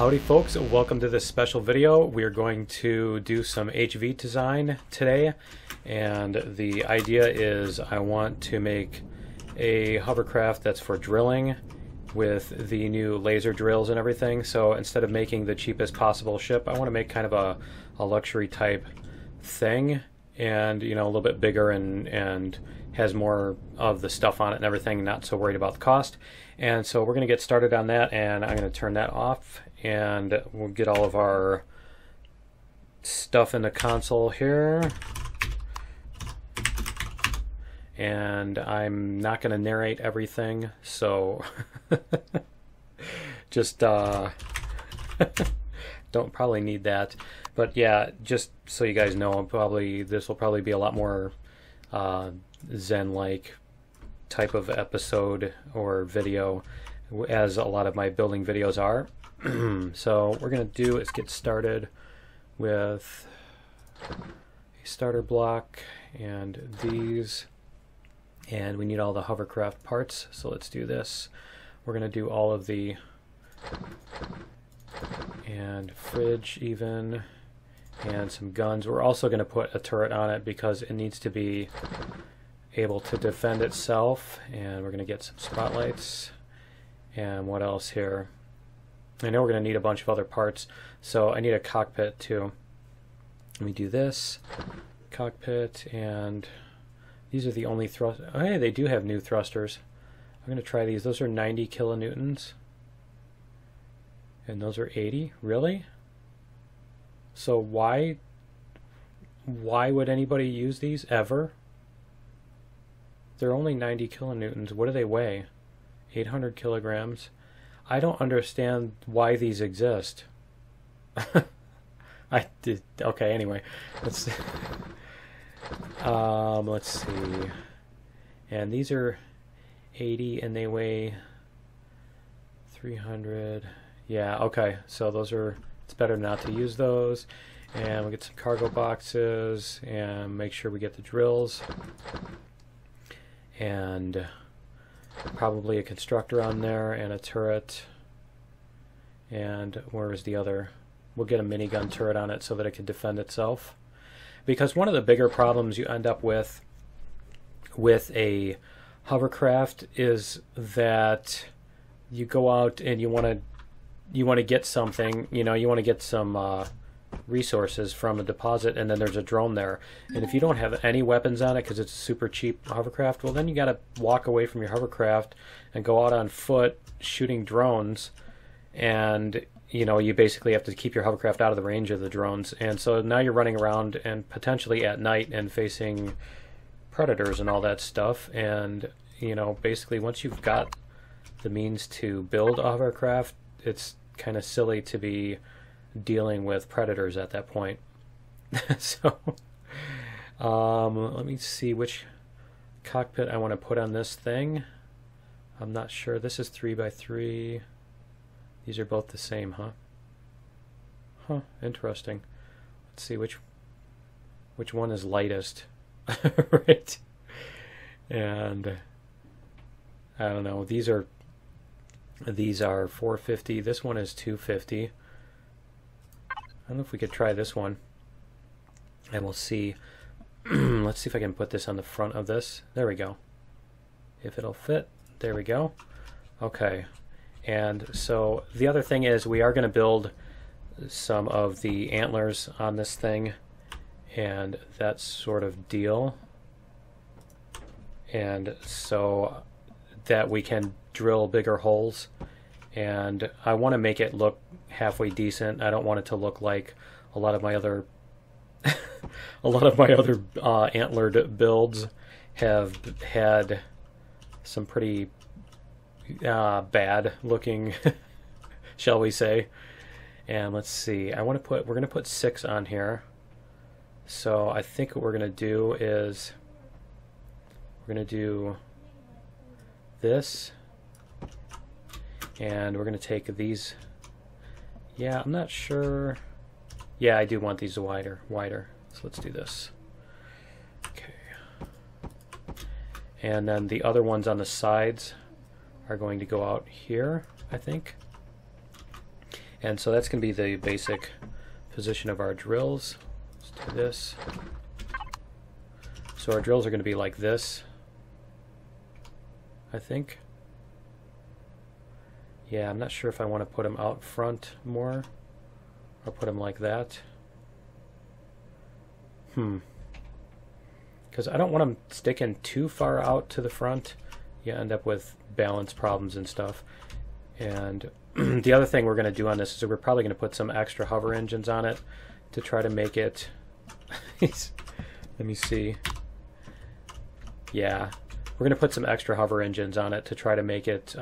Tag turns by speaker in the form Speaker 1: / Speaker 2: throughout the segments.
Speaker 1: Howdy folks, welcome to this special video. We are going to do some HV design today, and the idea is I want to make a hovercraft that's for drilling with the new laser drills and everything. So instead of making the cheapest possible ship, I want to make kind of a luxury type thing, and a little bit bigger and has more of the stuff on it and everything, not so worried about the cost. And so we're going to get started on that, and I'm going to turn that off, and we'll get all of our stuff in the console here. And I'm not going to narrate everything, so just don't probably need that. But yeah, just so you guys know, this will probably be a lot more Zen-like type of episode or video, as a lot of my building videos are. So what we're going to do is get started with a starter block and these, and we need all the hovercraft parts, so let's do this. We're going to do all of the and fridge even, and some guns. We're also going to put a turret on it because it needs to be able to defend itself, and we're going to get some spotlights. And what else here? I know we're going to need a bunch of other parts, so I need a cockpit too. Let me do this cockpit, and these are the only thrusters. Oh, hey, they do have new thrusters. I'm going to try these. Those are 90 kilonewtons, and those are 80. Really? So why would anybody use these ever? They're only 90 kilonewtons. What do they weigh? 800 kilograms. I don't understand why these exist. I did. Okay, anyway. Let's see. And these are 80 and they weigh 300. Yeah, okay. So those are, it's better not to use those. And we'll get some cargo boxes and make sure we get the drills. And probably a constructor on there and a turret. And where is the other? We'll get a minigun turret on it so that it can defend itself. Because one of the bigger problems you end up with a hovercraft is that you go out and you want to get something, you want to get some resources from a deposit, and then there's a drone there, and if you don't have any weapons on it because it's a super cheap hovercraft, well then you got to walk away from your hovercraft and go out on foot shooting drones, and you basically have to keep your hovercraft out of the range of the drones. And so now you're running around and potentially at night and facing predators and all that stuff. And basically once you've got the means to build a hovercraft, it's kind of silly to be dealing with predators at that point. So let me see which cockpit I want to put on this thing. I'm not sure. This is 3x3. These are both the same, huh? Huh, interesting. Let's see which one is lightest. Right. And I don't know. These are 450. This one is 250. I don't know if we could try this one. And we'll see. Let's see if I can put this on the front of this. There we go. If it'll fit. There we go. Okay. And so the other thing is we are going to build some of the antlers on this thing and that sort of deal. And so that we can drill bigger holes. And I want to make it look halfway decent. I don't want it to look like a lot of my other antlered builds have had some pretty bad looking, shall we say. And let's see, we're going to put 6 on here. So I think what we're going to do is we're going to do this, and we're going to take these. Yeah, I'm not sure. Yeah, I do want these wider. So let's do this. Okay. And then the other ones on the sides are going to go out here, I think. And so that's going to be the basic position of our drills. Let's do this. So our drills are going to be like this, I think. Yeah, I'm not sure if I want to put them out front more or put them like that. Because I don't want them sticking too far out to the front. You end up with balance problems and stuff. And the other thing we're going to do on this is we're probably going to put some extra hover engines on it to try to make it... Let me see. Yeah, we're going to put some extra hover engines on it to try to make it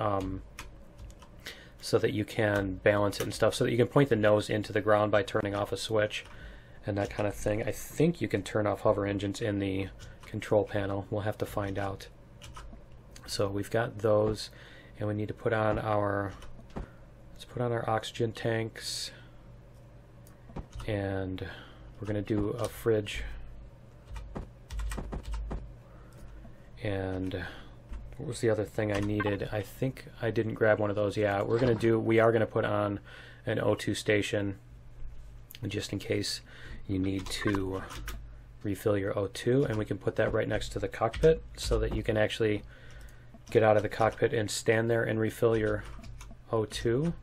Speaker 1: so that you can balance it and stuff, so that you can point the nose into the ground by turning off a switch and that kind of thing. I think you can turn off hover engines in the control panel. We'll have to find out. So we've got those, and we need to put on our, let's put on our oxygen tanks, and we're going to do a fridge. And what was the other thing I needed? I think I didn't grab one of those. Yeah, we are going to put on an O2 station just in case you need to refill your O2, and we can put that right next to the cockpit so that you can actually get out of the cockpit and stand there and refill your O2.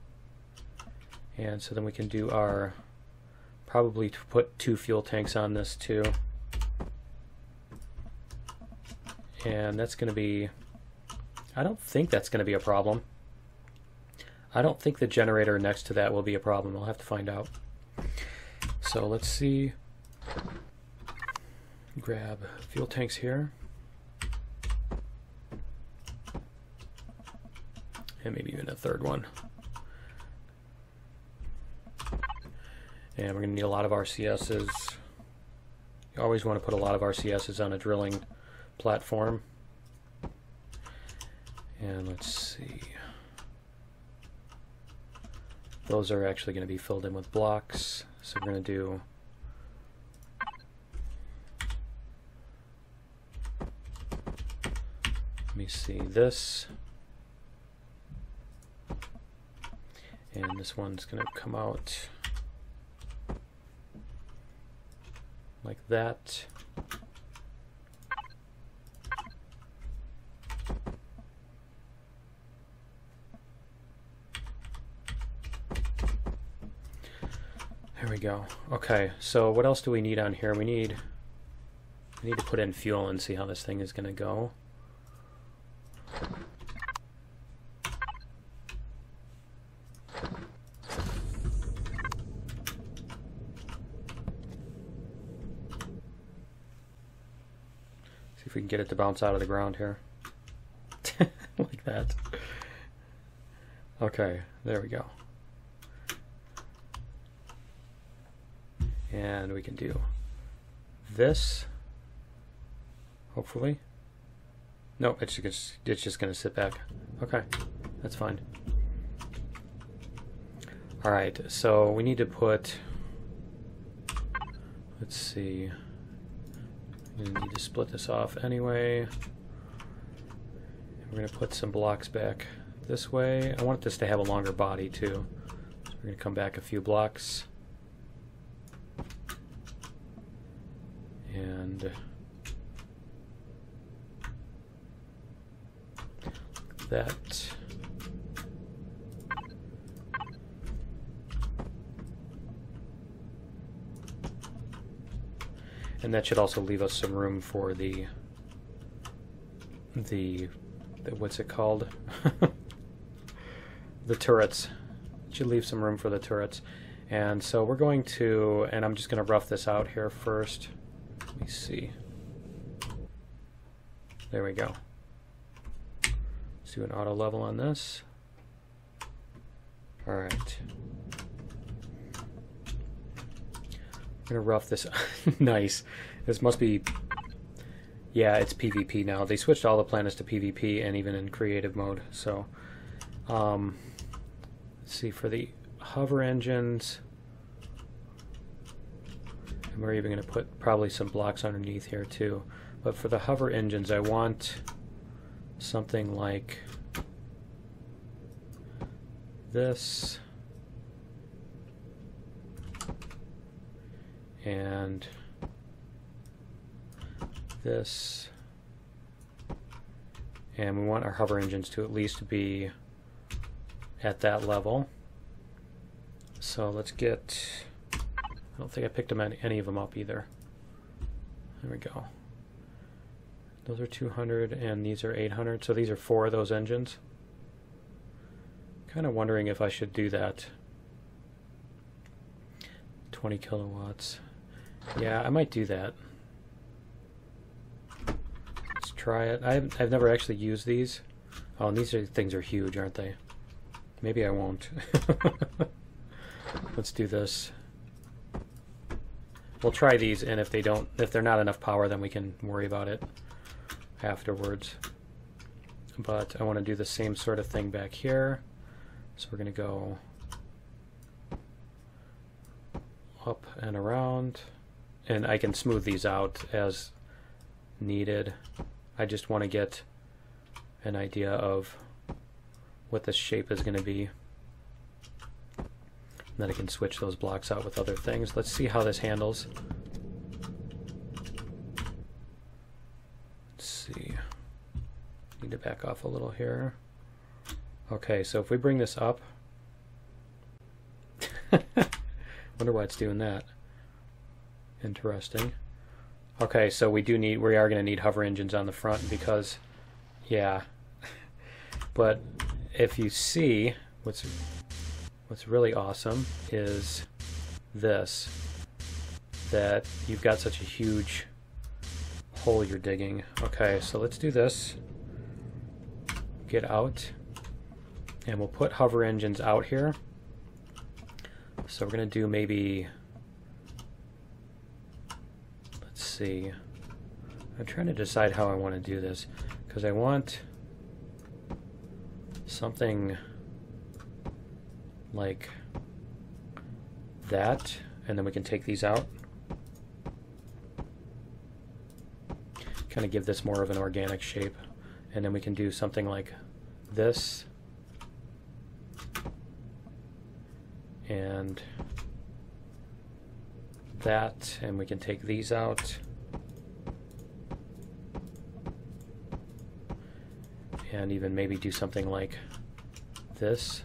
Speaker 1: And so then we can do our, probably put 2 fuel tanks on this too. And that's going to be, I don't think that's going to be a problem. I don't think the generator next to that will be a problem. I'll have to find out. So let's see. Grab fuel tanks here. And maybe even a third one. And we're going to need a lot of RCSs. You always want to put a lot of RCSs on a drilling platform. And let's see. Those are actually going to be filled in with blocks. So we're going to do let me see this. And this one's going to come out like that. There we go. Okay, so what else do we need on here? We need to put in fuel and see how this thing is going to go. See if we can get it to bounce out of the ground here. Like that. Okay, there we go. And we can do this, hopefully. Nope, it's just going to sit back. Okay, that's fine. Alright, so we need to put, let's see, we need to split this off anyway. We're going to put some blocks back this way. I want this to have a longer body too. So we're going to come back a few blocks. And that. And that should also leave us some room for the what's it called? The turrets. It should leave some room for the turrets. And so we're going to, and I'm just going to rough this out here first. Let me see. There we go. Let's do an auto level on this. Alright. I'm going to rough this. Nice. This must be, yeah, it's PvP now. They switched all the planets to PvP and even in creative mode. So, let's see, for the hover engines, and we're even going to put probably some blocks underneath here too. But for the hover engines, I want something like this. and this, and we want our hover engines to at least be at that level. So let's get, I don't think I picked any of them up either. There we go. Those are 200 and these are 800, so these are 4 of those engines. Kind of wondering if I should do that. 20 kilowatts. Yeah, I might do that. Let's try it. I've never actually used these. Oh, and things are huge, aren't they? Maybe I won't. Let's do this. We'll try these, and if they're not enough power, then we can worry about it afterwards. But I want to do the same sort of thing back here. So we're going to go up and around, and I can smooth these out as needed. I just want to get an idea of what this shape is going to be. And then I can switch those blocks out with other things. Let's see how this handles. Let's see. Need to back off a little here. Okay, so if we bring this up, wonder why it's doing that. Interesting. Okay, so we are going to need hover engines on the front because, yeah. But if you see, what's really awesome is this, that you've got such a huge hole you're digging. Okay, so let's do this. Get out. And we'll put hover engines out here. So we're going to do maybe, let's see, I'm trying to decide how I want to do this, because I want something like that, and then we can take these out. Kind of give this more of an organic shape, and then we can do something like this. And that, and we can take these out, and even maybe do something like this.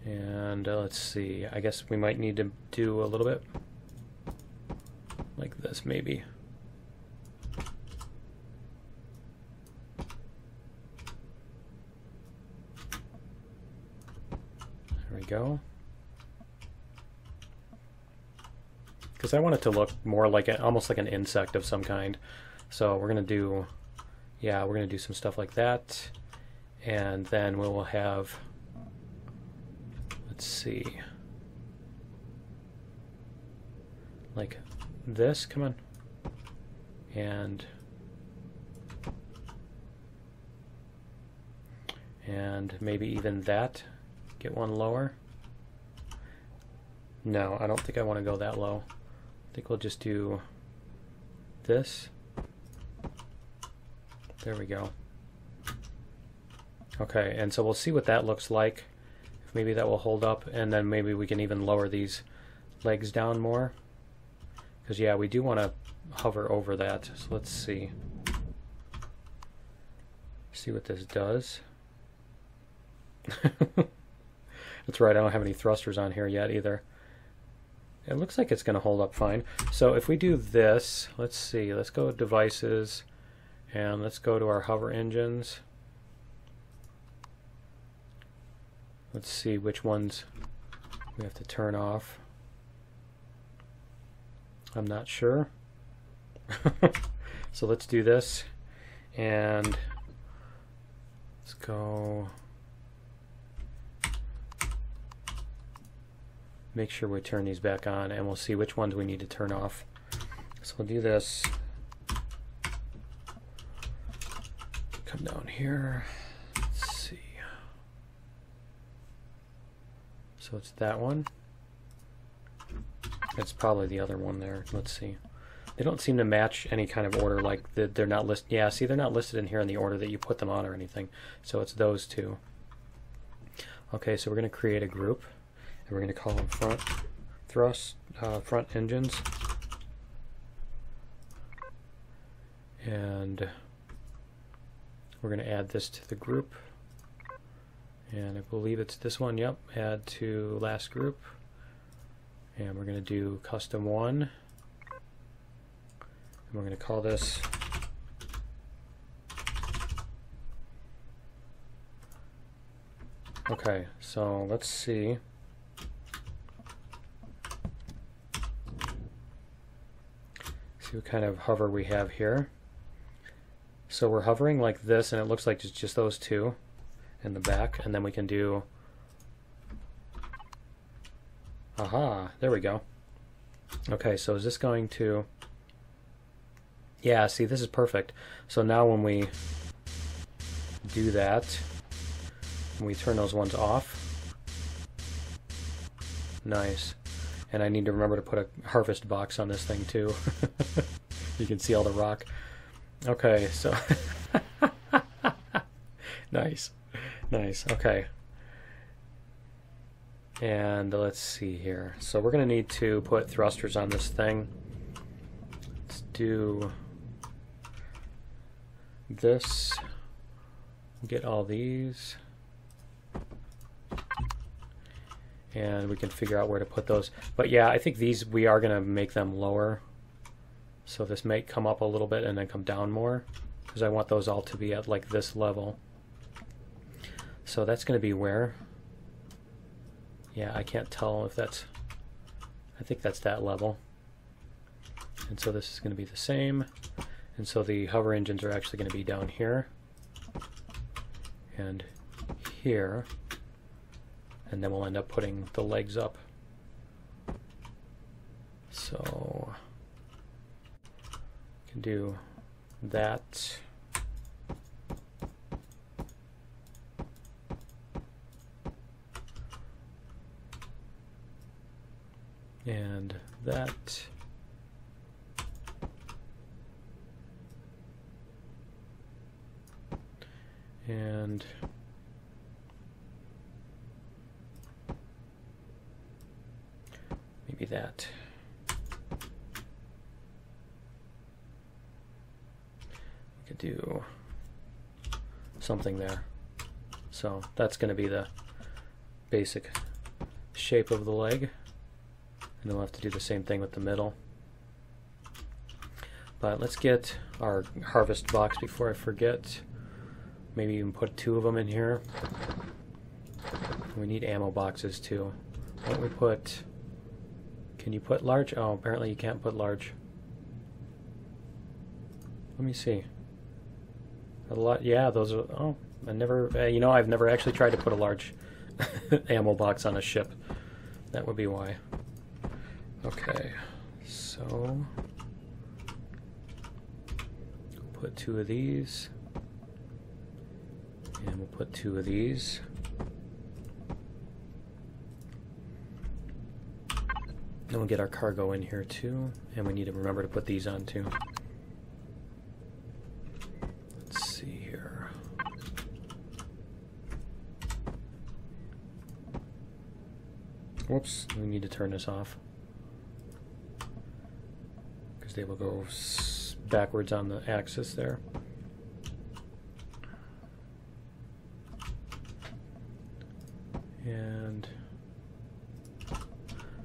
Speaker 1: And let's see, I guess we might need to do a little bit like this maybe. Go, because I want it to look more like almost like an insect of some kind. So we're gonna do, yeah, we're gonna do some stuff like that, and then we will have, let's see, like this. Come on, and maybe even that. Get one lower. No, I don't think I want to go that low. I think we'll just do this. There we go. Okay, and so we'll see what that looks like. If maybe that will hold up, and then maybe we can even lower these legs down more. Because yeah, we do want to hover over that. So let's see. See what this does. That's right, I don't have any thrusters on here yet either. It looks like it's going to hold up fine. So if we do this, let's see, let's go to devices, and let's go to our hover engines. Let's see which ones we have to turn off. I'm not sure. So let's do this, and let's go. Make sure we turn these back on, and we'll see which ones we need to turn off. So we'll do this. Come down here. Let's see. So it's that one. It's probably the other one there. Let's see. They don't seem to match any kind of order, like they're not listed. Yeah, see, they're not listed in here in the order that you put them on or anything. So it's those two. Okay, so we're going to create a group, and we're going to call them front engines. And we're going to add this to the group. And I believe it's this one, yep, add to last group. And we're going to do custom 1. And we're going to call this okay, so let's see. See what kind of hover we have here. So we're hovering like this, and it looks like it's just those two in the back, and then we can do, aha, there we go. Okay, so is this going to, yeah, see, this is perfect. So now when we do that, we turn those ones off. Nice. And I need to remember to put a harvest box on this thing too. You can see all the rock. Okay, so nice. Nice. Okay. And let's see here. So we're going to need to put thrusters on this thing. Let's do this. Get all these. And we can figure out where to put those. But yeah, I think these, we are going to make them lower. So this may come up a little bit and then come down more, because I want those all to be at like this level. So that's going to be where? Yeah, I can't tell if that's, I think that's that level. And so this is going to be the same. And so the hover engines are actually going to be down here and here. And then we'll end up putting the legs up. So we can do that. And that. And maybe that. We could do something there. So that's going to be the basic shape of the leg. And then we'll have to do the same thing with the middle. But let's get our harvest box before I forget. Maybe even put 2 of them in here. We need ammo boxes too. Why don't we put... Can you put large? Oh, apparently you can't put large. Let me see. A lot, yeah, those are, oh, I never, you know, I've never actually tried to put a large ammo box on a ship. That would be why. Okay, so we'll put 2 of these, and we'll put 2 of these. Then we'll get our cargo in here too, and we need to remember to put these on too. Let's see here. Whoops, we need to turn this off, because they will go backwards on the axis there. And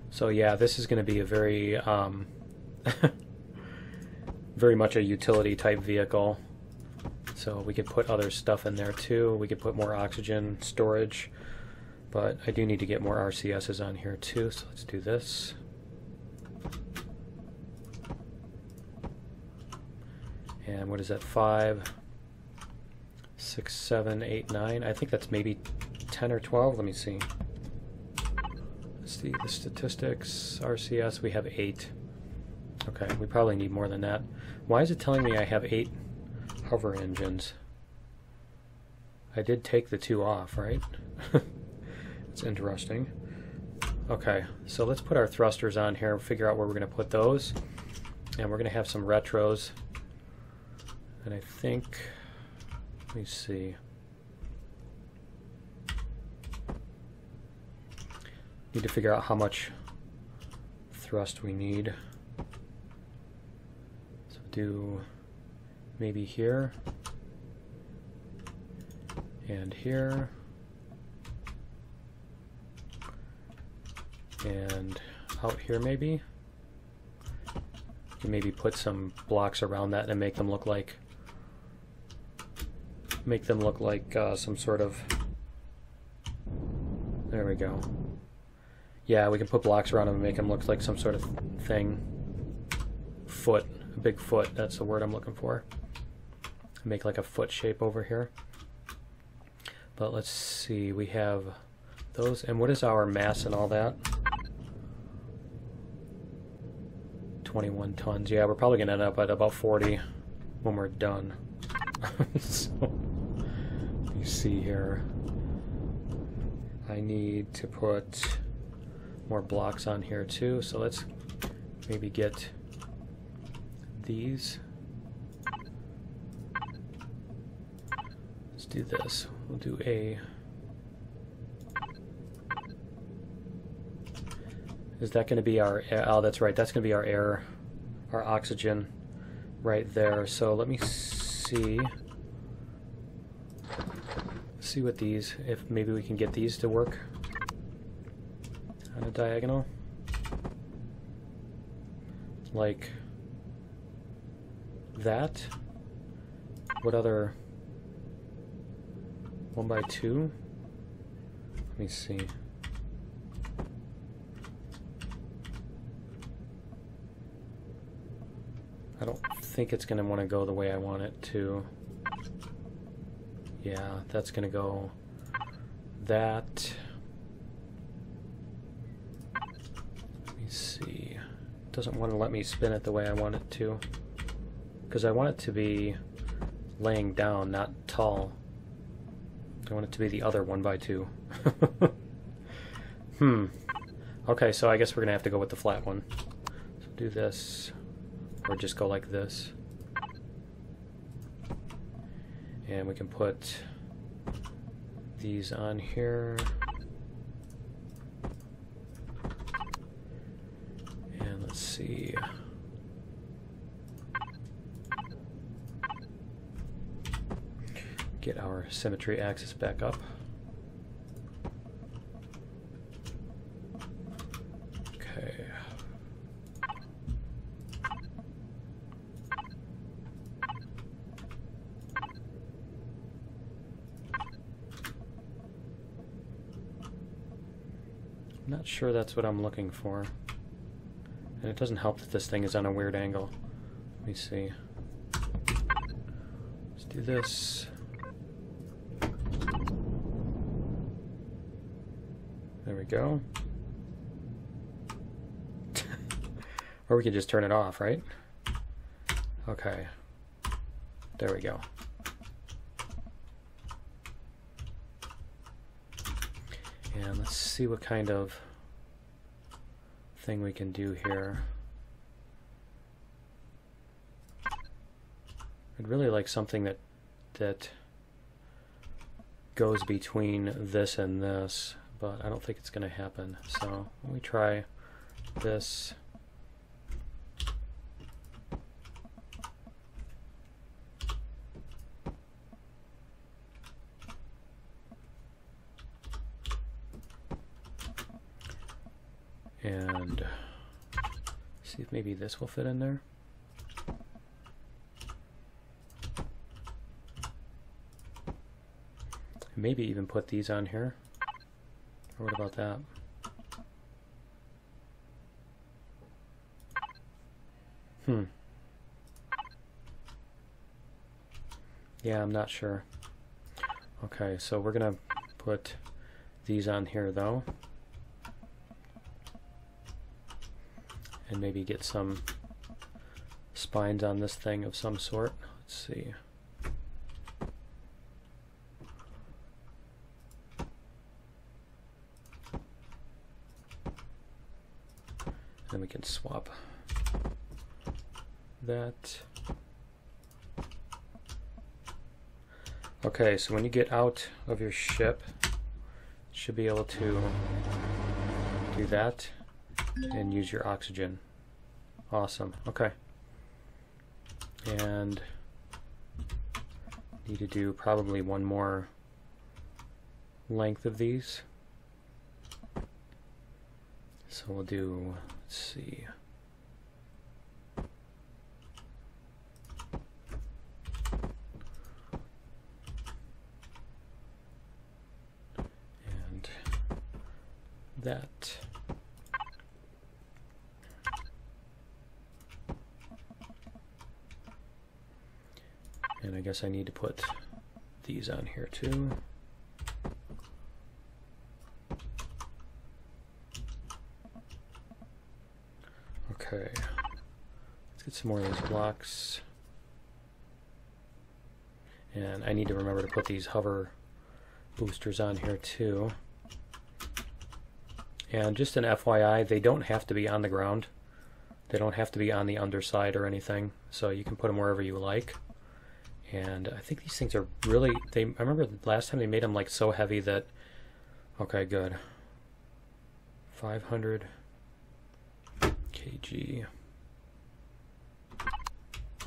Speaker 1: so yeah, this is going to be a very, very much a utility type vehicle. So we could put other stuff in there too. We could put more oxygen storage, but I do need to get more RCSs on here too. So let's do this. And what is that? 5, 6, 7, 8, 9. I think that's maybe 10 or 12. Let me see. Let's see the statistics. RCS, we have 8. Okay, we probably need more than that. Why is it telling me I have 8 hover engines? I did take the 2 off, right? It's interesting. Okay, so let's put our thrusters on here and figure out where we're going to put those. And we're going to have some retros. And I think, let me see. Need to figure out how much thrust we need. So do maybe here and here and out here maybe. You maybe put some blocks around that and make them look like some sort of, there we go. Yeah, we can put blocks around them and make them look like some sort of thing. Foot, a big foot, that's the word I'm looking for. Make like a foot shape over here. But let's see, we have those, and what is our mass and all that? 21 tons. Yeah, we're probably going to end up at about 40 when we're done. So, you see here, I need to put more blocks on here too, so let's maybe get these. Let's do this. We'll do a... Is that going to be our air? Oh, that's right. That's going to be our air, our oxygen right there. So let me see what these, if maybe we can get these to work on a diagonal. Like that. What other? 1 by 2? Let me see. I don't think it's going to want to go the way I want it to. Yeah, that's going to go that. Let me see. It doesn't want to let me spin it the way I want it to. Because I want it to be laying down, not tall. I want it to be the other 1 by 2. Okay, so I guess we're going to have to go with the flat one. So do this. Or just go like this. And we can put these on here. And let's see. Get our symmetry axis back up. Okay. I'm not sure that's what I'm looking for. And it doesn't help that this thing is on a weird angle. Let me see. Let's do this. There we go. Or we could just turn it off, right? Okay. There we go. And let's see what kind of thing we can do here. I'd really like something that goes between this and this, but I don't think it's going to happen. So let me try this. And see if maybe this will fit in there. Maybe even put these on here. Or what about that? Yeah, I'm not sure. Okay, so we're gonna put these on here though. And maybe get some spines on this thing of some sort. Let's see. Then we can swap that. Okay, so when you get out of your ship, you should be able to Do that and use your oxygen. Awesome. Okay. And need to do probably one more length of these. So we'll do, let's see. And that. And I guess I need to put these on here too. Okay, let's get some more of these blocks. And I need to remember to put these hover boosters on here too. And just an FYI, they don't have to be on the ground. They don't have to be on the underside or anything, so you can put them wherever you like. And I think these things are really, I remember the last time they made them like so heavy that, okay, good. 500 kg.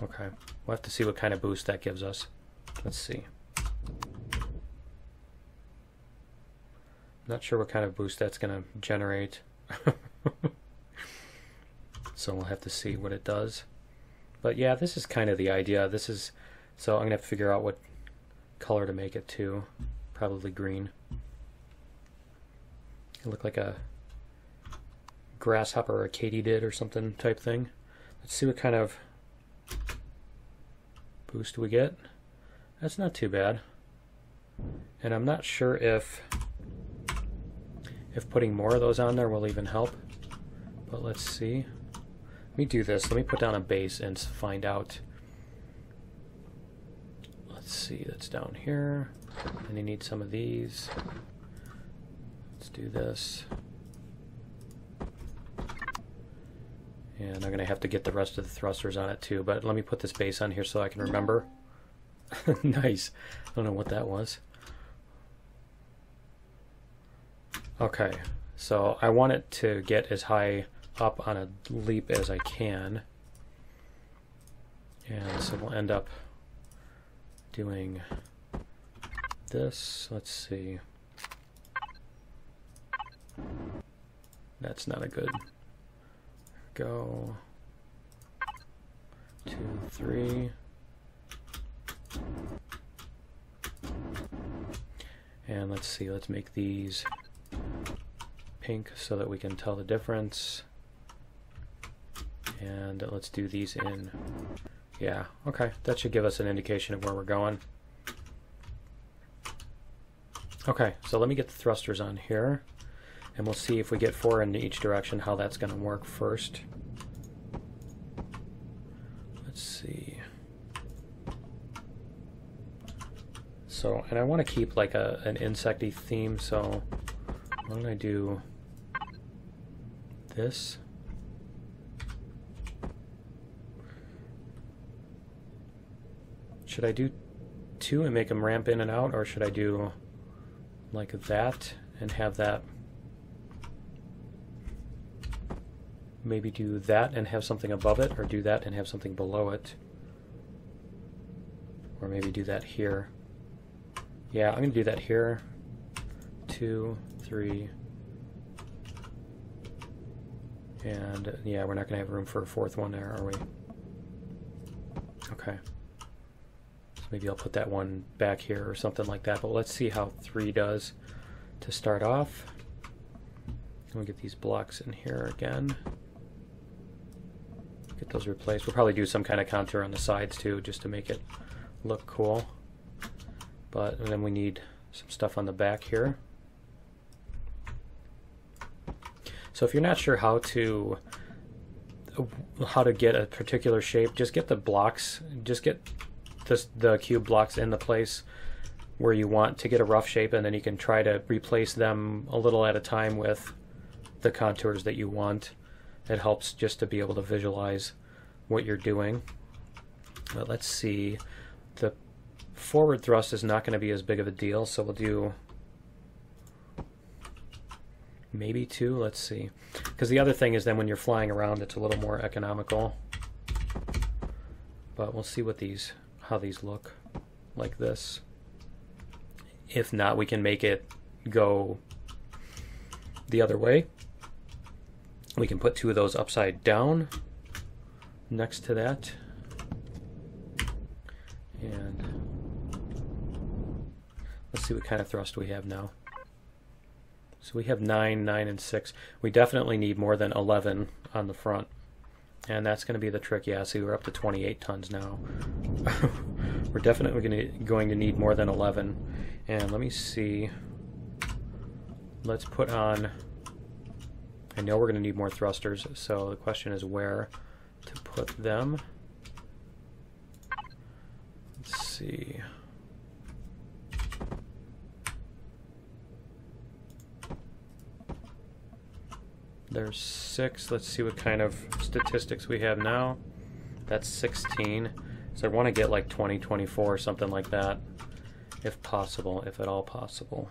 Speaker 1: Okay, we'll have to see what kind of boost that gives us. Let's see. Not sure what kind of boost that's going to generate. So we'll have to see what it does. But yeah, this is kind of the idea. This is, so I'm going to have to figure out what color to make it to. Probably green. It look like a grasshopper or a Katydid or something type thing. Let's see what kind of boost we get. That's not too bad. And I'm not sure if putting more of those on there will even help. But let's see. Let me do this. Let me put down a base and find out. Let's see, that's down here. And you need some of these. Let's do this. And I'm going to have to get the rest of the thrusters on it too, but let me put this base on here so I can remember. Nice. I don't know what that was. Okay, so I want it to get as high up on a leap as I can. And so we'll end up doing this. Let's see. That's not a good. Go. 2, 3. And let's see, let's make these pink so that we can tell the difference. And let's do these in, yeah, okay, that should give us an indication of where we're going. Okay, so let me get the thrusters on here, and we'll see if we get 4 in each direction, how that's going to work first. Let's see. So, and I want to keep like an insecty theme, so why don't I do this? Should I do 2 and make them ramp in and out, or should I do like that and have that, maybe do that and have something above it, or do that and have something below it, or maybe do that here. Yeah, I'm going to do that here. 2, 3. And yeah, we're not going to have room for a 4th one there, are we? Okay. So maybe I'll put that one back here or something like that. But let's see how 3 does to start off. We'll get these blocks in here again. Get those replaced. We'll probably do some kind of contour on the sides too, just to make it look cool. But and then we need some stuff on the back here. So if you're not sure how to get a particular shape, just get the blocks, just get the cube blocks in the place where you want to get a rough shape, and then you can try to replace them a little at a time with the contours that you want. It helps just to be able to visualize what you're doing. But let's see. The forward thrust is not going to be as big of a deal, so we'll do Maybe 2, let's see. Because the other thing is then when you're flying around, it's a little more economical. But we'll see what how these look like this. If not, we can make it go the other way. We can put 2 of those upside down next to that. And let's see what kind of thrust we have now. So we have 9, 9, and 6. We definitely need more than 11 on the front. And that's going to be the trick. Yeah, see, we're up to 28 tons now. We're definitely going to need more than 11. And let me see. Let's put on... I know we're going to need more thrusters, so the question is where to put them. Let's see. There's 6. Let's see what kind of statistics we have now. That's 16. So I want to get like 20, 24, something like that, if possible, if at all possible.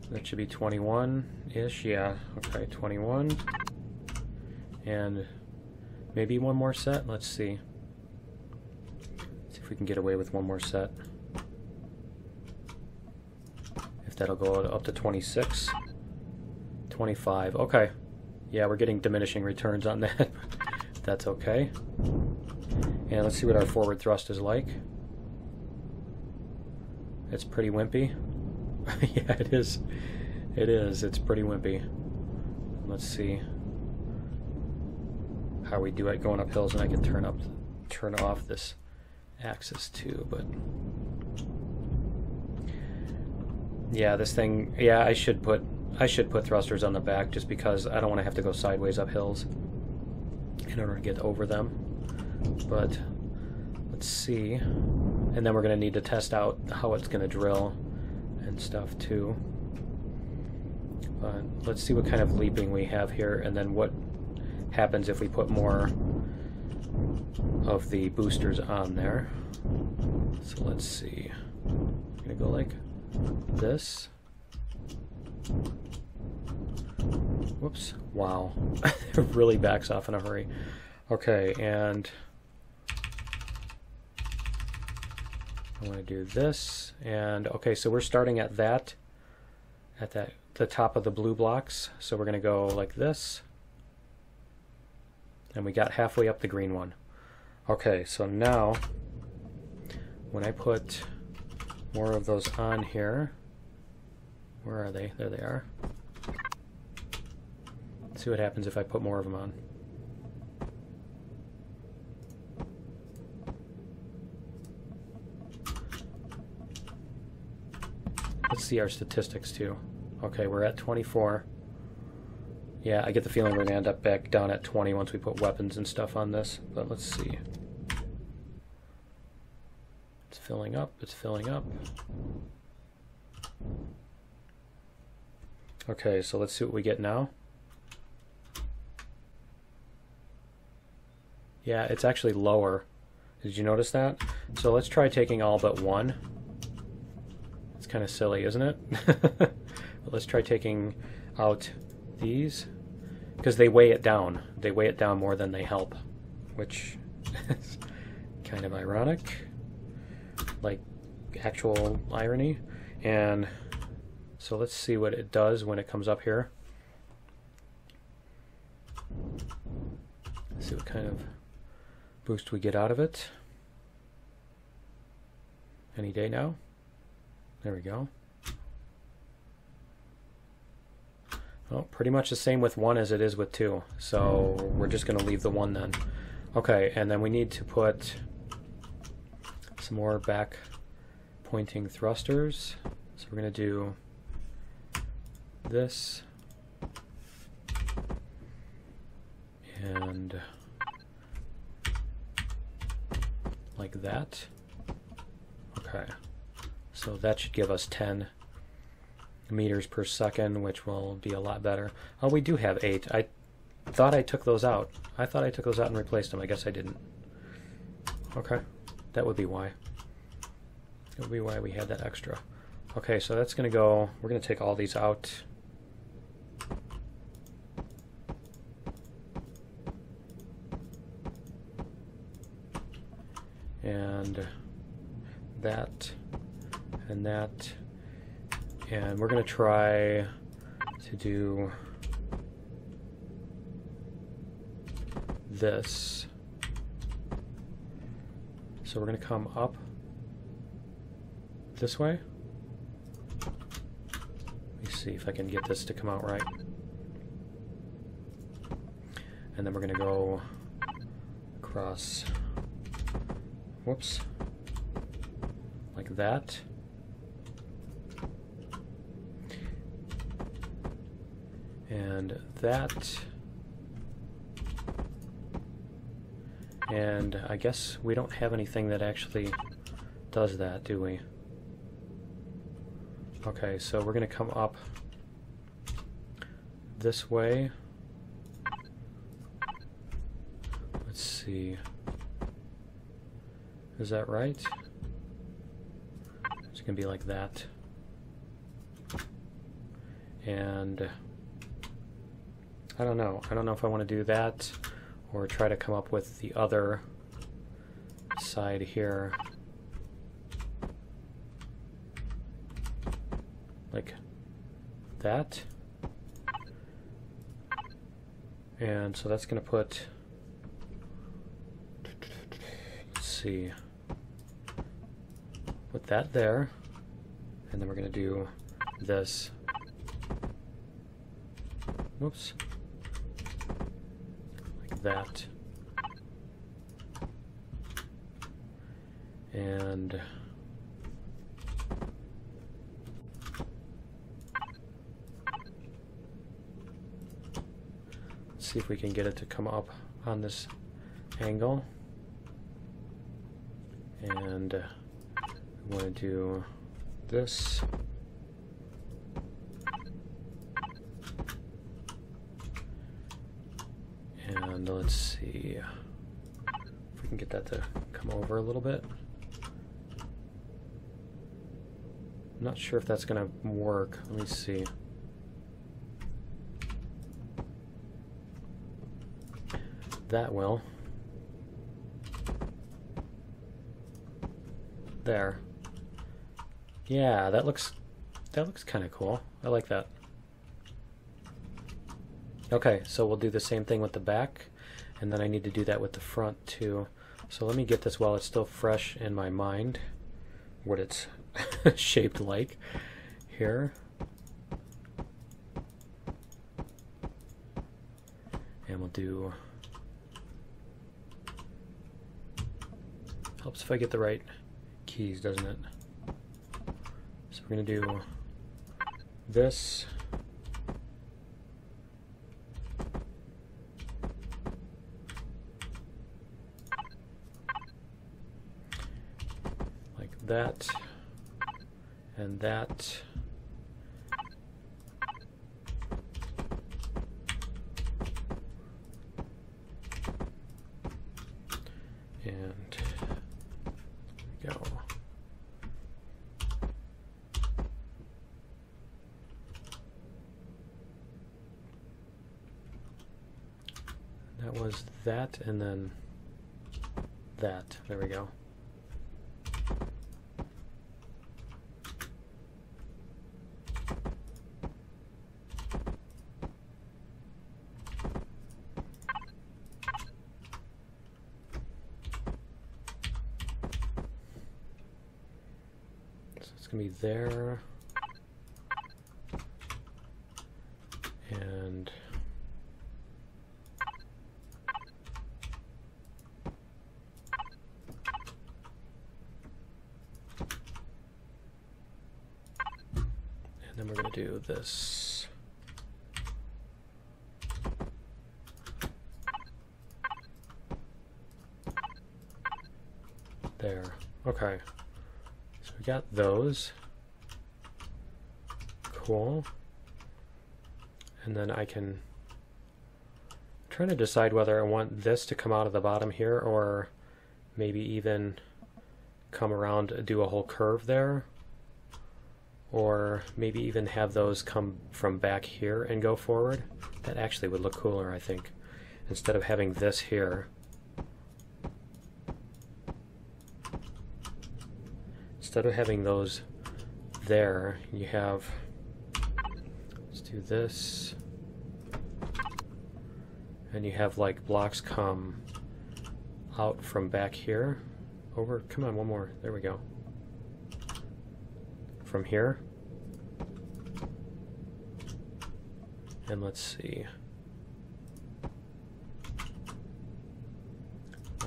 Speaker 1: That should be 21-ish. Yeah, okay, 21. And maybe one more set. Let's see. See if we can get away with one more set. That'll go up to 26, 25. Okay. Yeah, we're getting diminishing returns on that. That's okay. And let's see what our forward thrust is like. It's pretty wimpy. Yeah, it is. It is. It's pretty wimpy. Let's see how we do it going up hills, and I can turn off this axis too, but yeah, this thing, yeah, I should put thrusters on the back just because I don't want to have to go sideways up hills in order to get over them. But let's see. And then we're going to need to test out how it's going to drill and stuff too. But let's see what kind of leaping we have here, and then what happens if we put more of the boosters on there. So let's see. I'm going to go like this. Whoops. Wow. It really backs off in a hurry. Okay, and I want to do this. And okay, so we're starting at the top of the blue blocks. So we're going to go like this. And we got halfway up the green one. Okay, so now when I put more of those on here, where are they? There they are. Let's see what happens if I put more of them on. Let's see our statistics too. Okay, we're at 24. Yeah, I get the feeling we're going to end up back down at 20 once we put weapons and stuff on this, but let's see. It's filling up, it's filling up. Okay, so let's see what we get now. Yeah, it's actually lower. Did you notice that? So let's try taking all but one. It's kind of silly, isn't it? But let's try taking out these, because they weigh it down. They weigh it down more than they help, which is kind of ironic, like actual irony. And so let's see what it does when it comes up here. Let's see what kind of boost we get out of it. Any day now. There we go. Well, pretty much the same with 1 as it is with 2. So we're just going to leave the 1 then. Okay, and then we need to put some more back pointing thrusters. So we're going to do this. And like that. Okay. So that should give us 10 meters per second, which will be a lot better. Oh, we do have 8. I thought I took those out. I thought I took those out and replaced them. I guess I didn't. Okay. That would be why. It'll be why we had that extra. Okay, so that's going to go, we're going to take all these out. And that, and that. And we're going to try to do this. So we're going to come up this way. Let me see if I can get this to come out right. And then we're going to go across, whoops, like that. And that. And I guess we don't have anything that actually does that, do we? Okay, so we're going to come up this way. Let's see. Is that right? It's going to be like that. And I don't know. I don't know if I want to do that or try to come up with the other side here. Like that. And so that's going to put, let's see, put that there. And then we're going to do this. Whoops. Like that. And let's see if we can get it to come up on this angle. And we want to do this. And let's see if we can get that to come over a little bit. I'm not sure if that's going to work. Let me see. That will. There. Yeah, that looks kind of cool. I like that. Okay, so we'll do the same thing with the back, and then I need to do that with the front too. So let me get this while it's still fresh in my mind, what it's shaped like here. And we'll do, helps if I get the right keys, doesn't it? So we're going to do this. That and that, and there we go. That was that, and then that. There we go. It's going to be there, and then we're going to do this. There. Okay. So we got those. Cool. And then I can try to decide whether I want this to come out of the bottom here or maybe even come around, do a whole curve there, or maybe even have those come from back here and go forward. That actually would look cooler, I think. Instead of having this here, instead of having those there, you have, let's do this, and you have like blocks come out from back here over, come on, one more, there we go, from here, and let's see,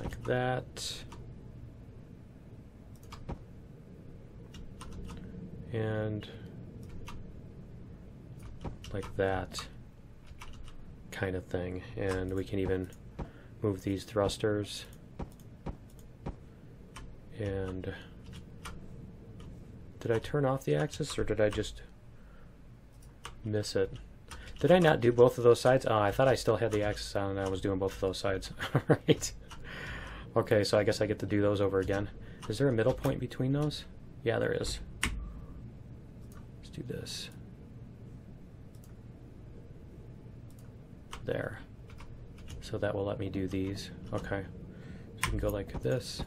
Speaker 1: like that, and like that kind of thing. And we can even move these thrusters, and did I turn off the axis or did I just miss it? Did I not do both of those sides? Oh, I thought I still had the axis on and I was doing both of those sides. Alright. Okay, so I guess I get to do those over again. Is there a middle point between those? Yeah, there is. Let's do this. There. So that will let me do these. Okay. So you can go like this.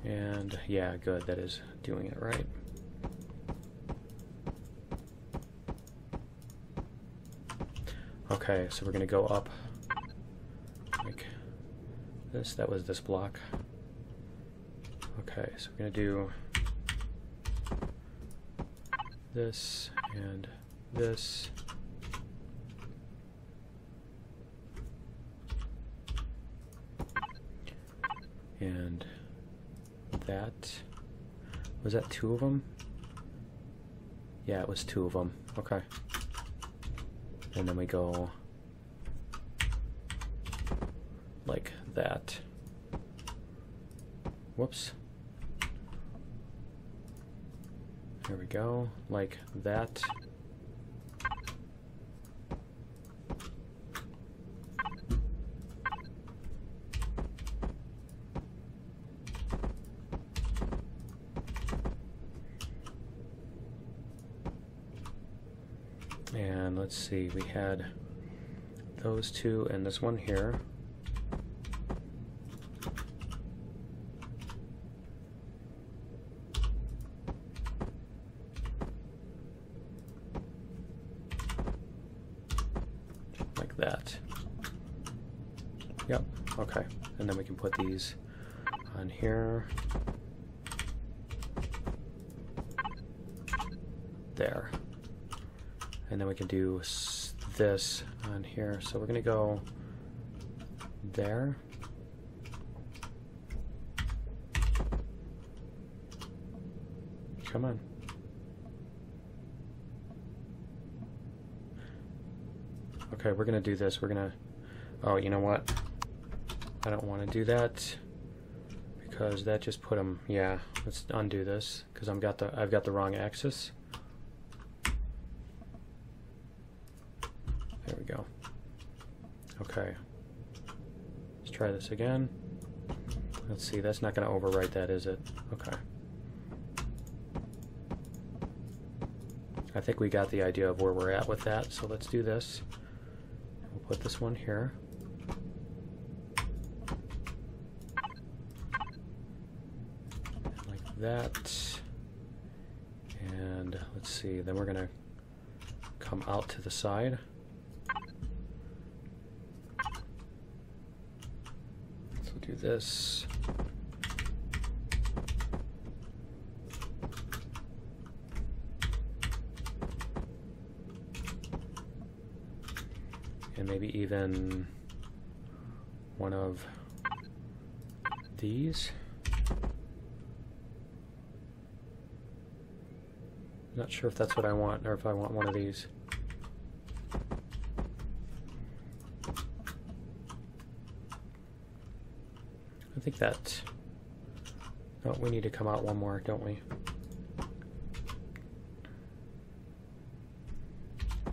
Speaker 1: And yeah, good, that is doing it right. Okay, so we're going to go up like this. That was this block. Okay, so we're going to do this and this. And that. Was that two of them? Yeah, it was two of them. Okay. And then we go like that. Whoops. There we go, like that. And let's see, we had those two and this one here. Like that. Yep, okay. And then we can put these on here. There. And then we can do this on here. So we're going to go there. Come on. Okay, we're going to do this. We're going to... Oh, you know what? I don't want to do that because that just put them... Yeah, let's undo this because I've got the wrong axis. There we go. Okay. Let's try this again. Let's see, that's not going to overwrite that, is it? Okay. I think we got the idea of where we're at with that, so let's do this. We'll put this one here. Like that. And let's see, then we're going to come out to the side. Do this. And maybe even one of these. Not sure if that's what I want or if I want one of these. I think that... Oh, we need to come out one more, don't we?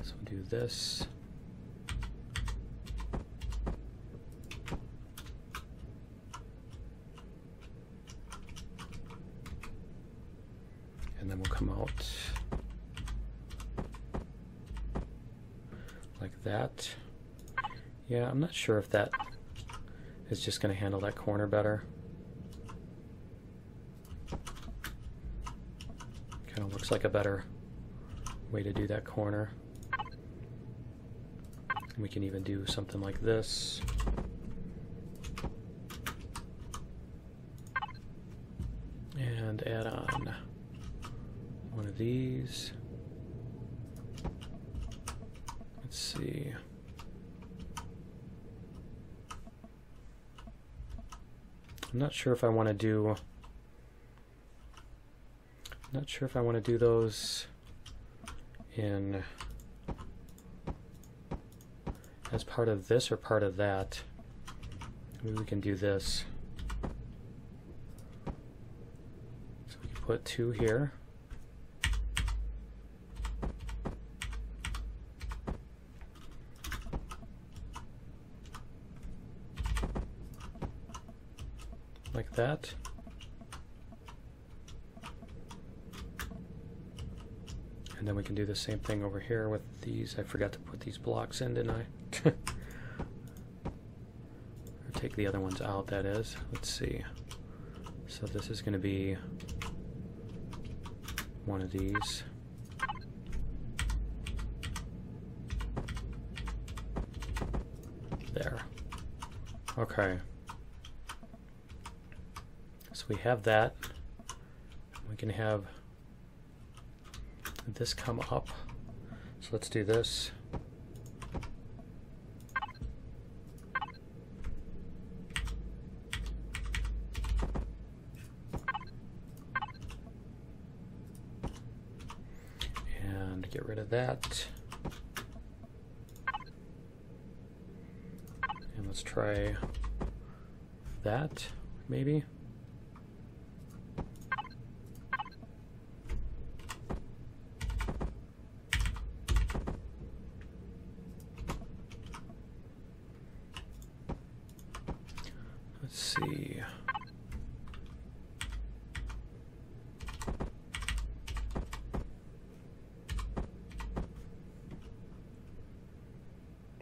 Speaker 1: So we'll do this. And then we'll come out like that. Yeah, I'm not sure if that is just going to handle that corner better. Kind of looks like a better way to do that corner. And we can even do something like this. And add on one of these. Let's see. I'm not sure if I want to do. Not sure if I want to do those in as part of this or part of that. Maybe we can do this. So we can put two here. Like that. And then we can do the same thing over here with these. I forgot to put these blocks in, didn't I? Or take the other ones out, that is. Let's see. So this is going to be one of these. There. Okay. So we have that. We can have this come up. So let's do this. And get rid of that. And let's try that, maybe. Let's see.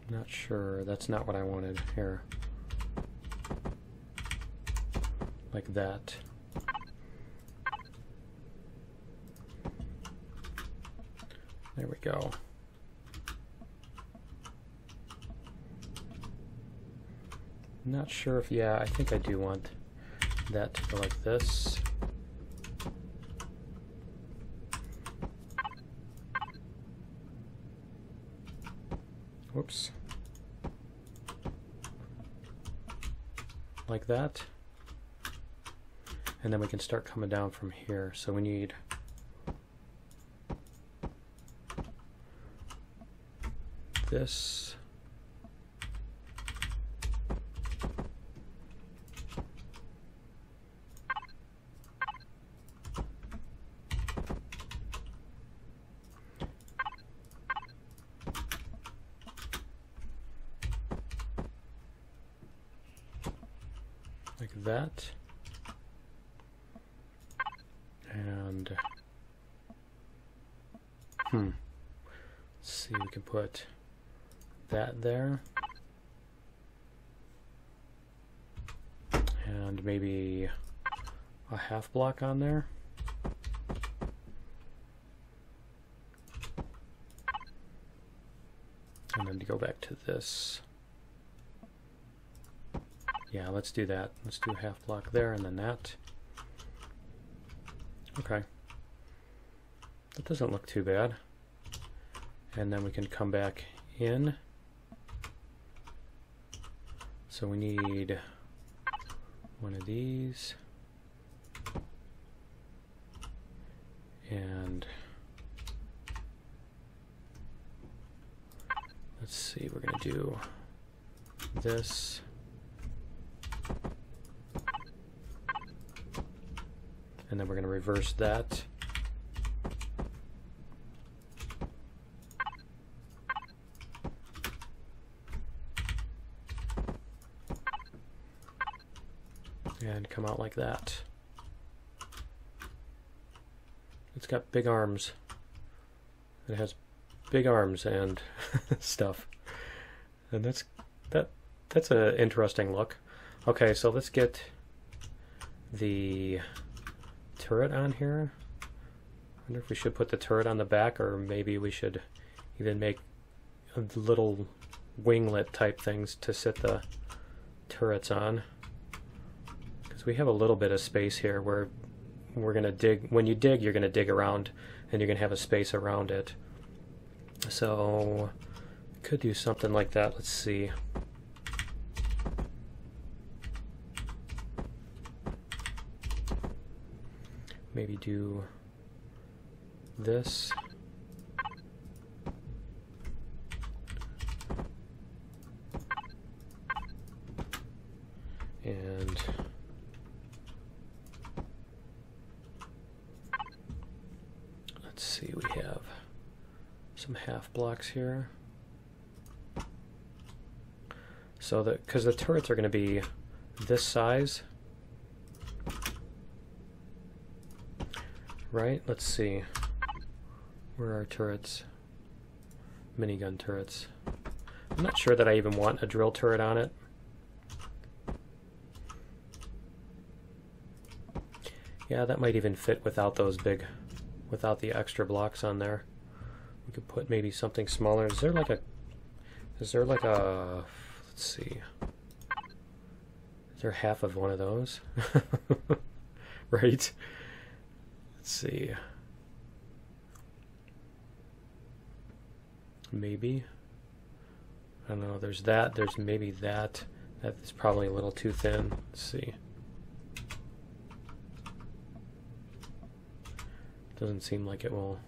Speaker 1: Not sure. That's not what I wanted here. Like that. There we go. Not sure if, yeah, I think I do want that to go like this. Whoops. Like that. And then we can start coming down from here. So we need this. Like that. And let's see, we can put that there. And maybe a half block on there. And then to go back to this. Yeah, let's do that. Let's do a half block there and then that. Okay. That doesn't look too bad. And then we can come back in. So we need one of these. And let's see, we're going to do this. And then we're going to reverse that. And come out like that. It's got big arms. It has big arms and stuff. And that's an interesting look. Okay, so let's get the turret on here. I wonder if we should put the turret on the back, or maybe we should even make little winglet type things to sit the turrets on. Because we have a little bit of space here where we're going to dig. When you dig, you're going to dig around and you're going to have a space around it. So could do something like that. Let's see. Maybe do this. And let's see, we have some half blocks here. So that, because the turrets are going to be this size, right? Let's see. Where are turrets? Minigun turrets. I'm not sure that I even want a drill turret on it. Yeah, that might even fit without those big, without the extra blocks on there. We could put maybe something smaller. Is there like a, let's see. Is there half of one of those? Right? Let's see. Maybe. I don't know. There's that. There's maybe that. That's probably a little too thin. Let's see. Doesn't seem like it will.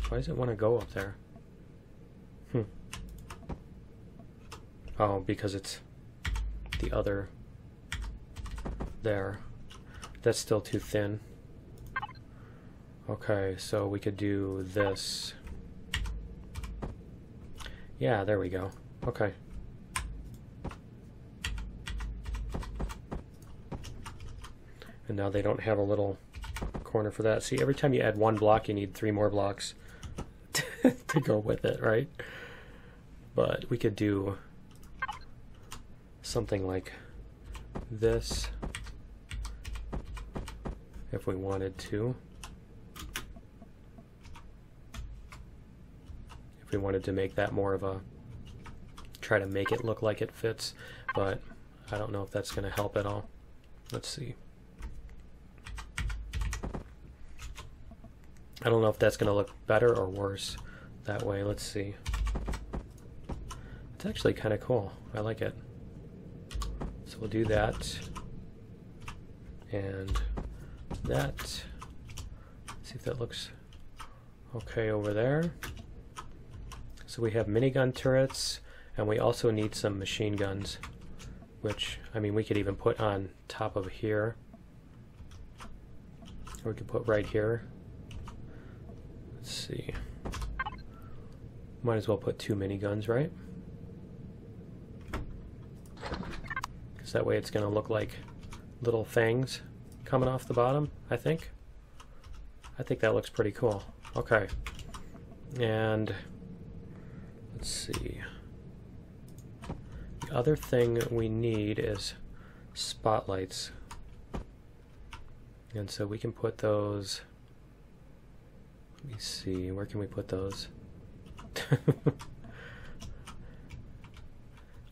Speaker 1: Why does it want to go up there? Oh, because it's the other there. That's still too thin. Okay, so we could do this. Yeah, there we go. Okay. And now they don't have a little corner for that. See, every time you add one block, you need 3 more blocks to go with it, right? But we could do something like this if we wanted to. If we wanted to make that more of a, try to make it look like it fits, but I don't know if that's going to help at all. Let's see. I don't know if that's going to look better or worse that way. Let's see. It's actually kind of cool. I like it. So we'll do that. And that. See if that looks okay over there. So we have minigun turrets, and we also need some machine guns, which, I mean, we could even put on top of here. Or we could put right here. Let's see. Might as well put 2 miniguns, right? Because that way it's going to look like little fangs coming off the bottom, I think. I think that looks pretty cool. Okay. And let's see. The other thing we need is spotlights. And so we can put those. Let me see, where can we put those?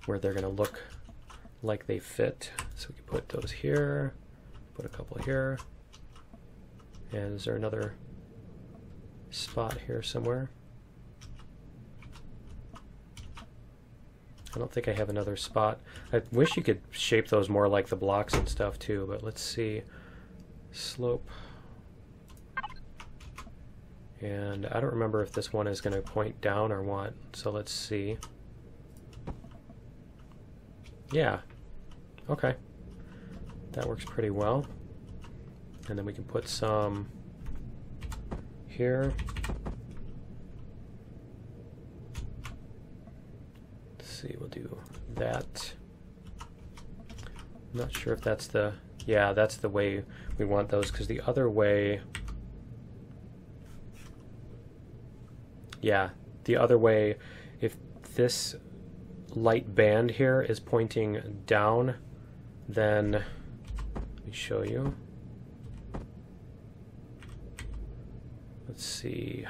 Speaker 1: Where they're going to look like they fit. So we can put those here, put a couple here. And is there another spot here somewhere? I don't think I have another spot. I wish you could shape those more like the blocks and stuff too, but let's see. Slope. And I don't remember if this one is going to point down or what, so let's see. Yeah, okay. That works pretty well. And then we can put some here. Let's see, we'll do that. I'm not sure if that's the, yeah, that's the way we want those, because the other way, Yeah, the other way, if this light band here is pointing down, then let me show you. Let's see.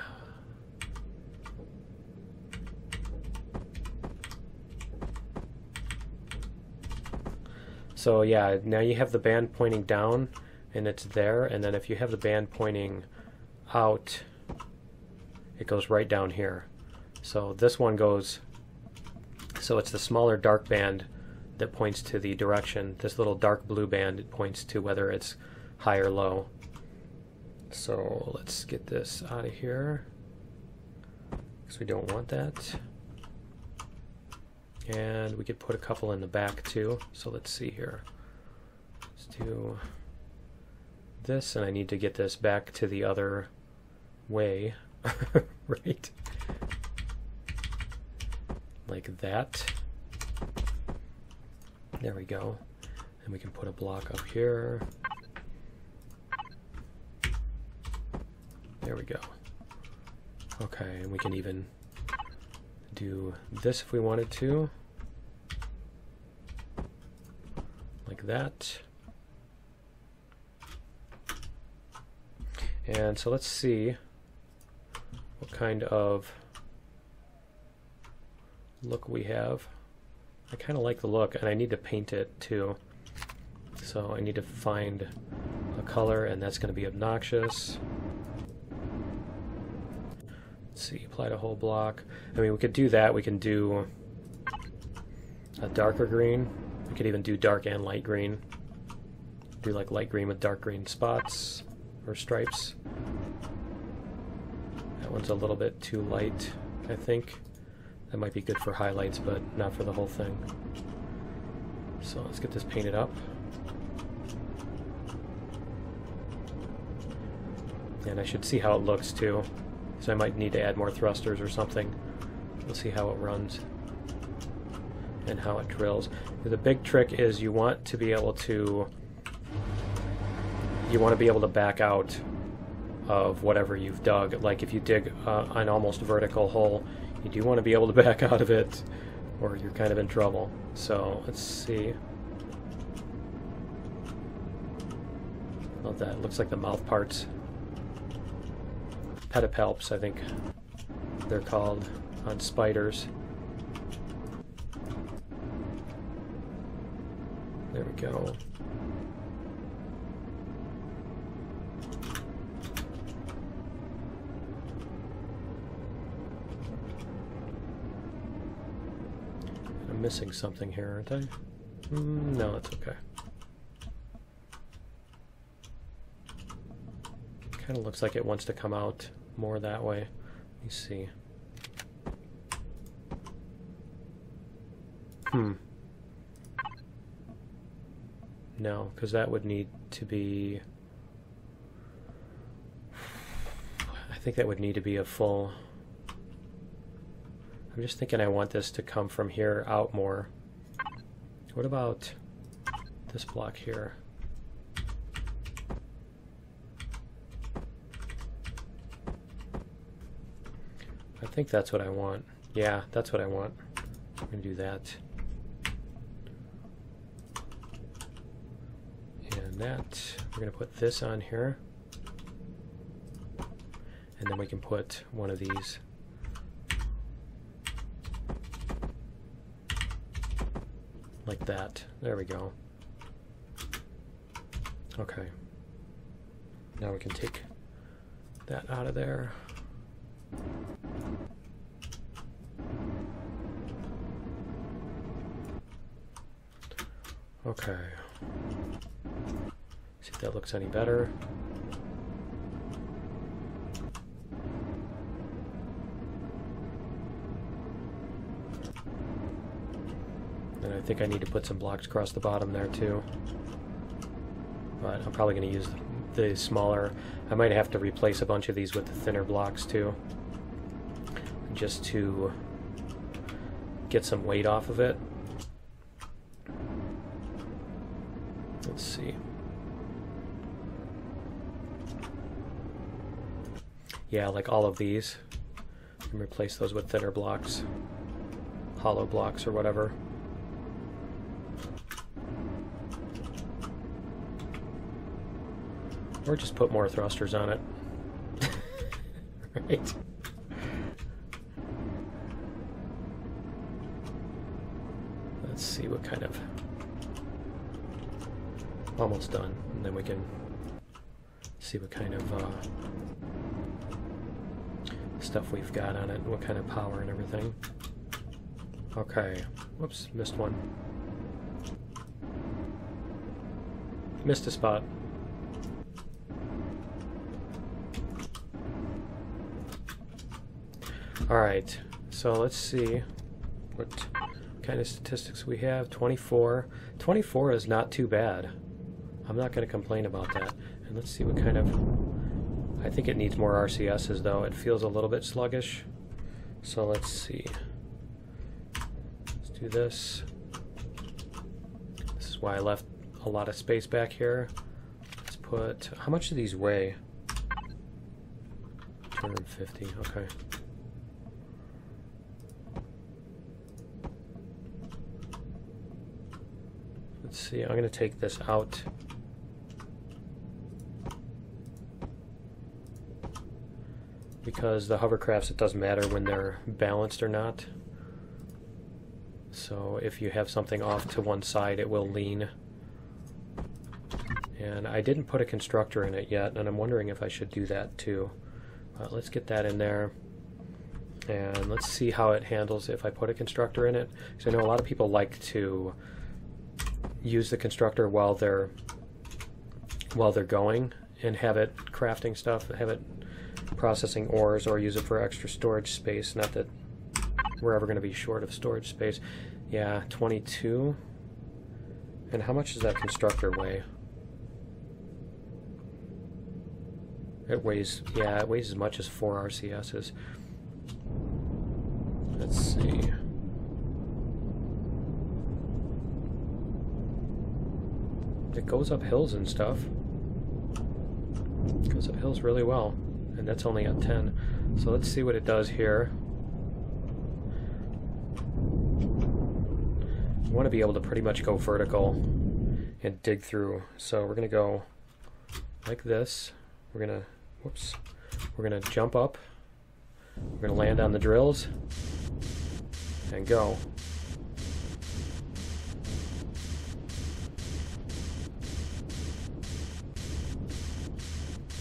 Speaker 1: So yeah, now you have the band pointing down and it's there, and then if you have the band pointing out, it goes right down here. So this one goes, so it's the smaller dark band that points to the direction. This little dark blue band, it points to whether it's high or low. So let's get this out of here because we don't want that. And we could put a couple in the back too. So let's see here. Let's do this, and I need to get this back to the other way, right? Like that. There we go. And we can put a block up here. There we go. Okay, and we can even do this if we wanted to. Like that. And so let's see what kind of look we have. I kind of like the look, and I need to paint it too. So I need to find a color, and that's going to be obnoxious. Let's see, apply to whole block. I mean, we could do that. We can do a darker green. We could even do dark and light green. Do like light green with dark green spots or stripes. That one's a little bit too light, I think. That might be good for highlights, but not for the whole thing. So let's get this painted up. And I should see how it looks too. So I might need to add more thrusters or something. We'll see how it runs and how it drills. The big trick is you want to be able to back out of whatever you've dug. Like if you dig an almost vertical hole, you do want to be able to back out of it, or you're kind of in trouble. So let's see. Well, that looks like the mouth parts. Pedipalps, I think they're called on spiders. There we go. I'm missing something here, aren't I? No, that's okay. Kind of looks like it wants to come out more that way. Let me see. No, because that would need to be... I think that would need to be a full... I'm just thinking I want this to come from here out more. What about this block here? I think that's what I want. Yeah, that's what I want. I'm going to do that. And that. We're going to put this on here. And then we can put one of these. Like that. There we go. Okay. Now we can take that out of there. Okay. See if that looks any better. And I think I need to put some blocks across the bottom there too. But I'm probably going to use the smaller. I might have to replace a bunch of these with the thinner blocks too, just to get some weight off of it. Let's see. Yeah, like all of these. can replace those with thinner blocks, hollow blocks or whatever. Or just put more thrusters on it. Right? Let's see what kind of... Almost done. And then we can see what kind of stuff we've got on it, what kind of power and everything. Okay. Whoops, missed one. Missed a spot. Alright, so let's see what kind of statistics we have. 24. 24 is not too bad. I'm not going to complain about that. And let's see what kind of... I think it needs more RCSs though. It feels a little bit sluggish. So let's see. Let's do this. This is why I left a lot of space back here. Let's put... How much do these weigh? 250, okay. Let's see, I'm going to take this out. Because the hovercrafts, it doesn't matter when they're balanced or not. So if you have something off to one side, it will lean. And I didn't put a constructor in it yet, and I'm wondering if I should do that too. Let's get that in there. And let's see how it handles if I put a constructor in it. Because I know a lot of people like to use the constructor while they're going and have it crafting stuff, have it processing ores, or use it for extra storage space. Not that we're ever going to be short of storage space. Yeah, 22. And how much does that constructor weigh? It weighs, yeah, it weighs as much as 4 RCSs. Let's see. It goes up hills and stuff. It goes up hills really well. And that's only at 10. So let's see what it does here. I want to be able to pretty much go vertical and dig through. So we're going to go like this. We're going to, whoops, we're going to jump up. We're going to land on the drills and go.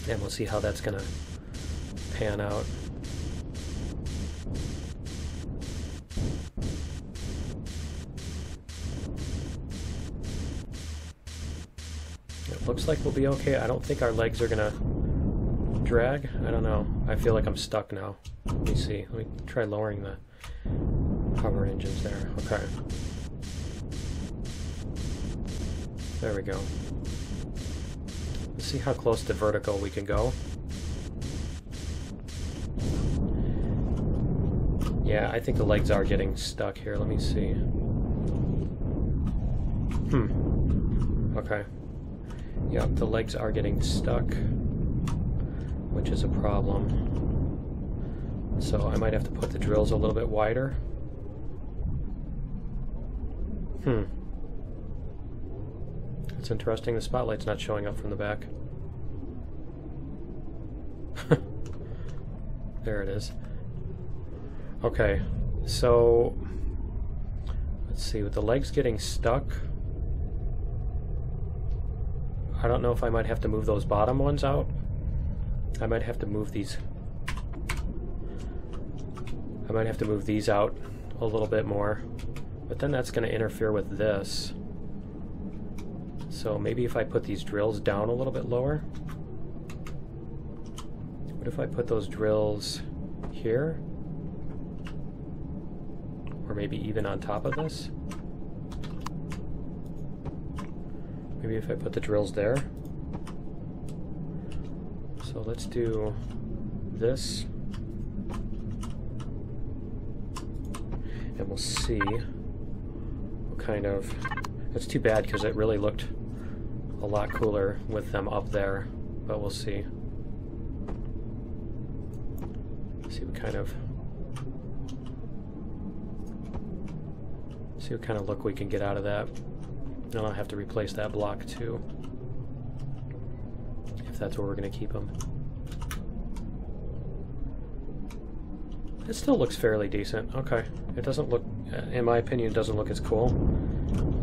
Speaker 1: And we'll see how that's going to pan out. It looks like we'll be okay. I don't think our legs are going to drag. I don't know. I feel like I'm stuck now. Let me see. Let me try lowering the power engines there. Okay. There we go. Let's see how close to vertical we can go. Yeah, I think the legs are getting stuck here. Let me see. Okay. Yep, the legs are getting stuck, which is a problem. So I might have to put the drills a little bit wider. That's interesting. The spotlight's not showing up from the back. There it is. Okay, so let's see, with the legs getting stuck, I don't know if I might have to move those bottom ones out. I might have to move these. I might have to move these out a little bit more, but then that's going to interfere with this. So maybe if I put these drills down a little bit lower. What if I put those drills here? Or maybe even on top of this? Maybe if I put the drills there. So let's do this. And we'll see what kind of... It's too bad because it really looked a lot cooler with them up there, but we'll see. See what kind of See what kind of look we can get out of that. And I'll have to replace that block too, if that's where we're going to keep them. It still looks fairly decent. Okay. It doesn't look, in my opinion, it doesn't look as cool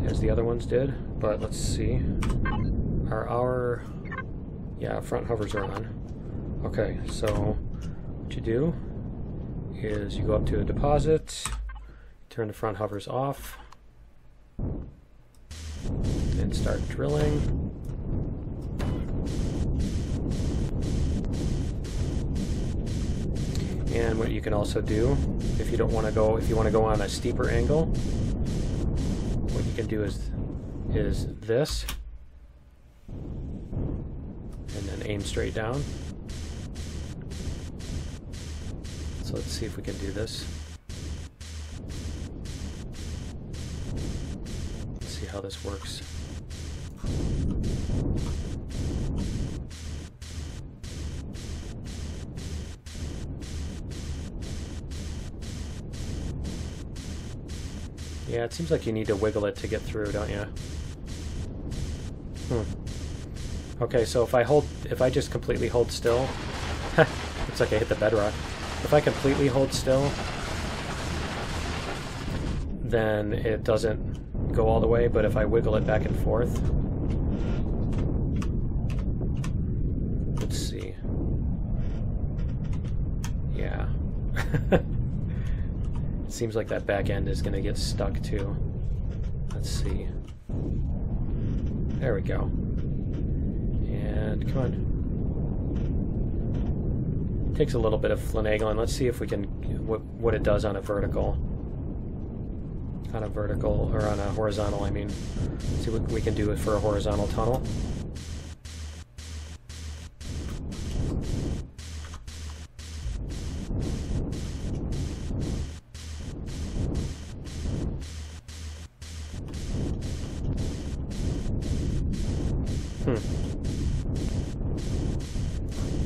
Speaker 1: as the other ones did, but let's see. Yeah, front hovers are on. Okay, so what you do is you go up to a deposit, turn the front hovers off, and start drilling. And what you can also do, if you don't want to go, if you want to go on a steeper angle, what you can do is this, and then aim straight down. So let's see if we can do this. Let's see how this works. Yeah, it seems like you need to wiggle it to get through, don't you? Okay, so if I just completely hold still, looks like I hit the bedrock. If I completely hold still, then it doesn't go all the way, but if I wiggle it back and forth, let's see. Yeah. It seems like that back end is going to get stuck too. Let's see. There we go. And come on. Takes a little bit of finagling. Let's see if we can, what it does on a vertical. On a vertical, or on a horizontal, I mean. See what we can do for a horizontal tunnel.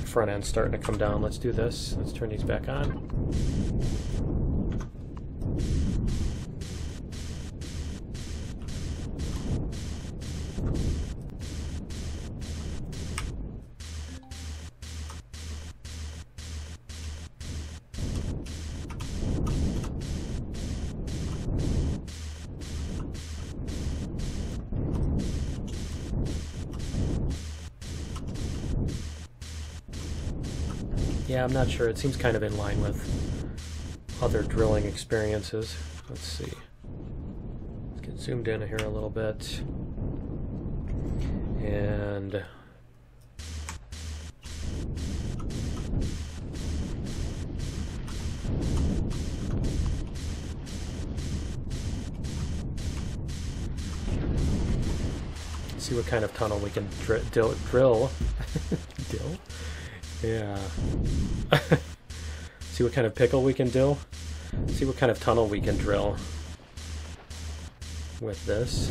Speaker 1: Front end's starting to come down. Let's do this. Let's turn these back on. Yeah, I'm not sure. It seems kind of in line with other drilling experiences. Let's see. Let's get zoomed in here a little bit. And see what kind of tunnel we can drill. Dill? Yeah. See what kind of pickle we can do? See what kind of tunnel we can drill with this.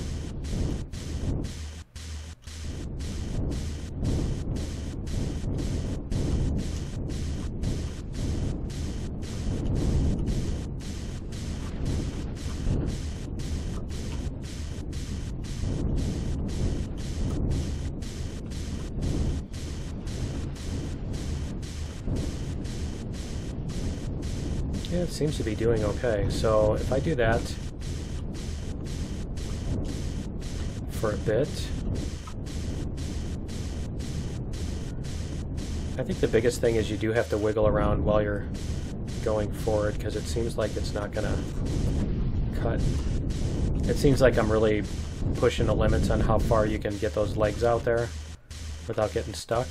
Speaker 1: Yeah, it seems to be doing okay. So if I do that for a bit, I think the biggest thing is you do have to wiggle around while you're going forward, because it seems like it's not gonna cut. It seems like I'm really pushing the limits on how far you can get those legs out there without getting stuck.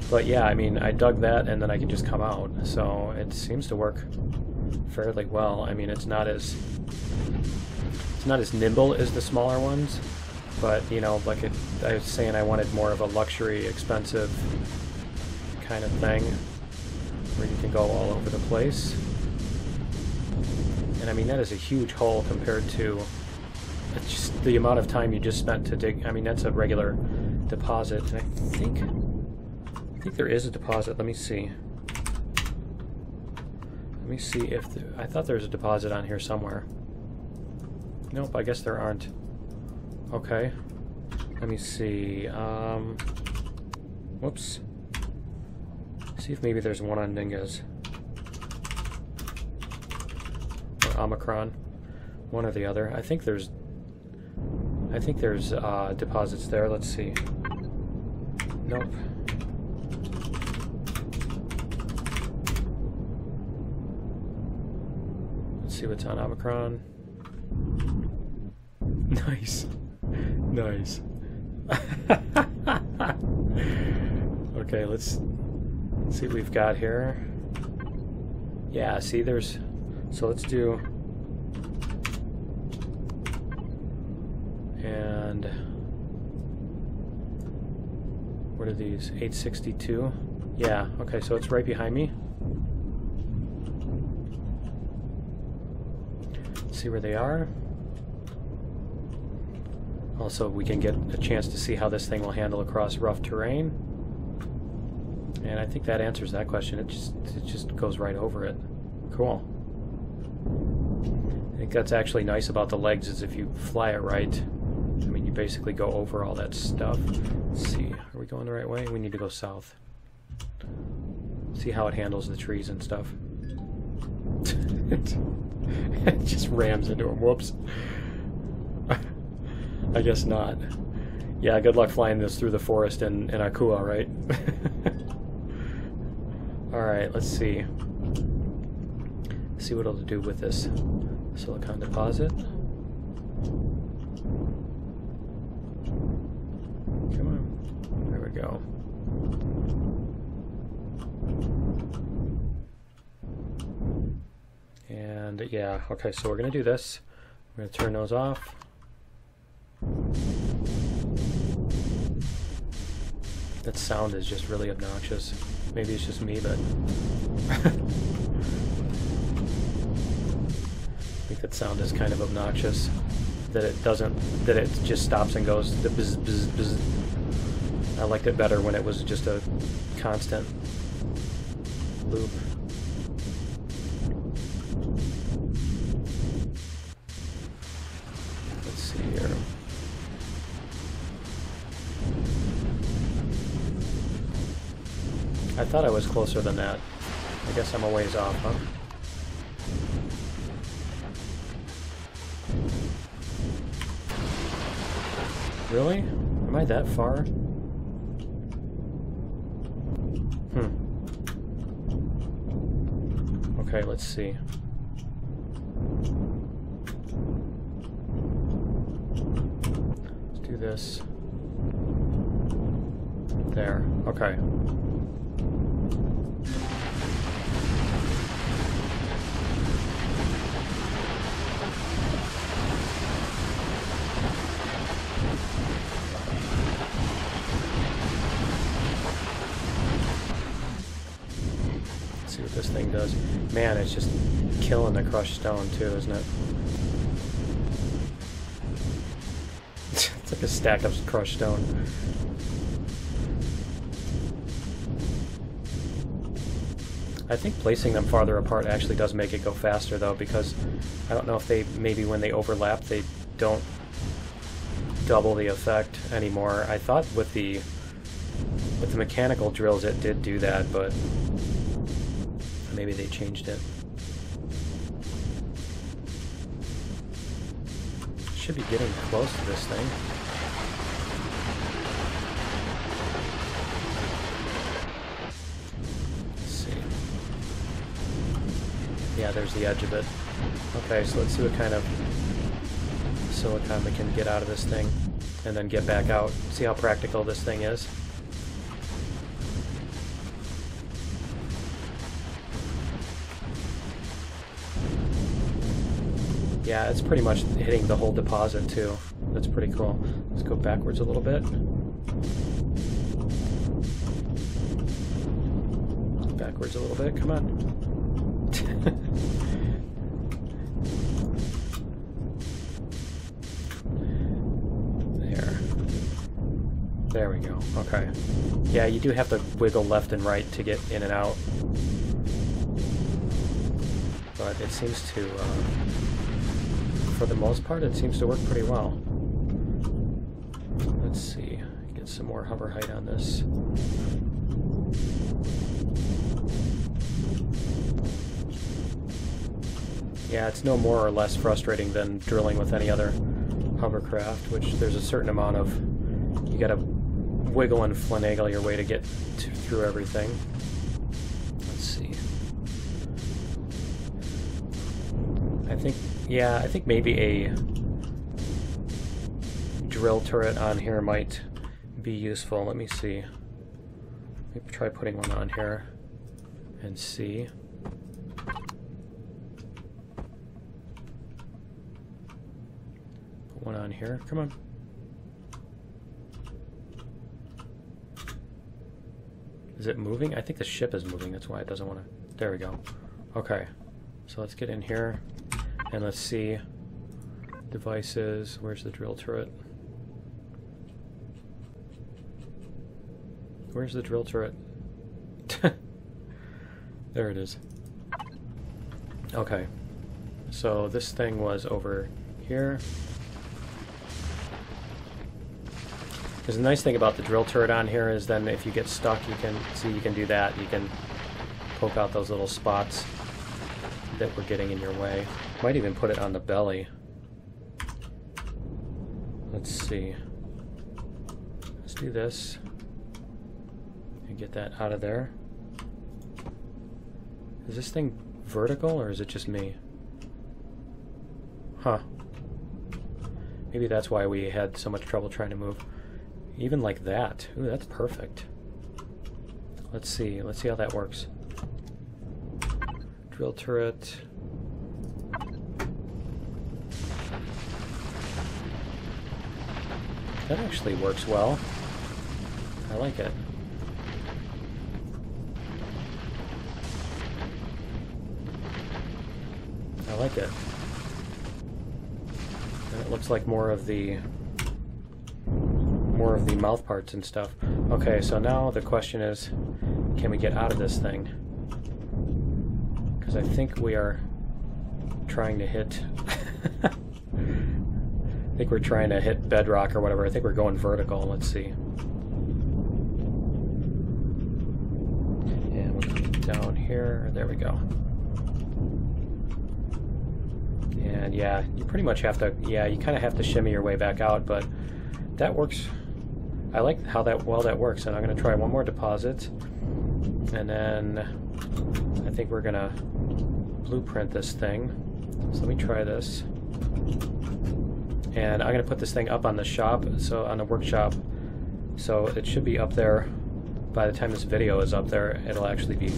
Speaker 1: But yeah, I mean, I dug that and then I can just come out, so it seems to work fairly well. I mean, it's not as nimble as the smaller ones, but you know, like I was saying, I wanted more of a luxury, expensive kind of thing where you can go all over the place. And I mean, that is a huge hole compared to just the amount of time you just spent to dig. I mean, that's a regular deposit, and I think there is a deposit. Let me see. Let me see if... I thought there was a deposit on here somewhere. Nope, I guess there aren't. Okay. Let me see. Whoops. See if maybe there's one on Ningas. Or Omicron. One or the other. I think there's deposits there. Let's see. Nope. Let's see what's on Omicron. Nice. Nice. Okay, let's see what we've got here. Yeah, see there's... So let's do... And... What are these? 862? Yeah, okay, so it's right behind me. Let's see where they are. Also, we can get a chance to see how this thing will handle across rough terrain. And I think that answers that question. It just goes right over it. Cool. I think that's actually nice about the legs is if you fly it right, I mean, you basically go over all that stuff. Let's see. Are we going the right way? We need to go south. See how it handles the trees and stuff. It just rams into them. Whoops. I guess not. Yeah, good luck flying this through the forest in Akua, right? Alright, let's see. See what it'll do with this silicon deposit. Come on. There we go. And yeah, okay, so we're going to do this. We're going to turn those off. That sound is just really obnoxious. Maybe it's just me, but I think that sound is kind of obnoxious. That it doesn't, that it just stops and goes the bzz, bzz, bzz. I liked it better when it was just a constant loop. Let's see here. I thought I was closer than that. I guess I'm a ways off, huh? Really? Am I that far? Okay, let's see. Let's do this. There. Okay. This thing does. Man, it's just killing the crushed stone too, isn't it? It's like a stack of crushed stone. I think placing them farther apart actually does make it go faster though, because I don't know if they, maybe when they overlap they don't double the effect anymore. I thought with the mechanical drills it did do that, but maybe they changed it. Should be getting close to this thing. Let's see. Yeah, there's the edge of it. Okay, so let's see what kind of silicon we can get out of this thing and then get back out. See how practical this thing is. Yeah, it's pretty much hitting the whole deposit too. That's pretty cool. Let's go backwards a little bit. Backwards a little bit, come on. There we go, okay. Yeah, you do have to wiggle left and right to get in and out. but it seems to, for the most part, it seems to work pretty well. Let's see, get some more hover height on this. Yeah, it's no more or less frustrating than drilling with any other hovercraft, which there's a certain amount of, you gotta wiggle and finagle your way to get through everything. Let's see. I think maybe a drill turret on here might be useful. Let me see. Let me try putting one on here and see. Put one on here. Come on. Is it moving? I think the ship is moving. That's why it doesn't want to... There we go. Okay. So let's get in here and let's see. Devices. Where's the drill turret? Where's the drill turret? There it is. Okay. So this thing was over here. Because the nice thing about the drill turret on here is then if you get stuck, you can see you can do that. You can poke out those little spots that were getting in your way. Might even put it on the belly. Let's see. Let's do this and get that out of there. Is this thing vertical or is it just me? Huh. Maybe that's why we had so much trouble trying to move. Even like that. Ooh, that's perfect. Let's see. Let's see how that works. Drill turret. That actually works well. I like it. I like it. And it looks like more of the mouth parts and stuff. Okay, so now the question is, can we get out of this thing? Because I think we are trying to hit... I think we're trying to hit bedrock or whatever. I think we're going vertical. Let's see. And we'll come down here. There we go. And yeah, you pretty much have to, yeah, you kind of have to shimmy your way back out, but that works. I like how well that works, and I'm going to try one more deposit, and then I think we're going to blueprint this thing. So let me try this. And I'm going to put this thing up on the shop, so on the workshop, so it should be up there by the time this video is up there. It'll actually be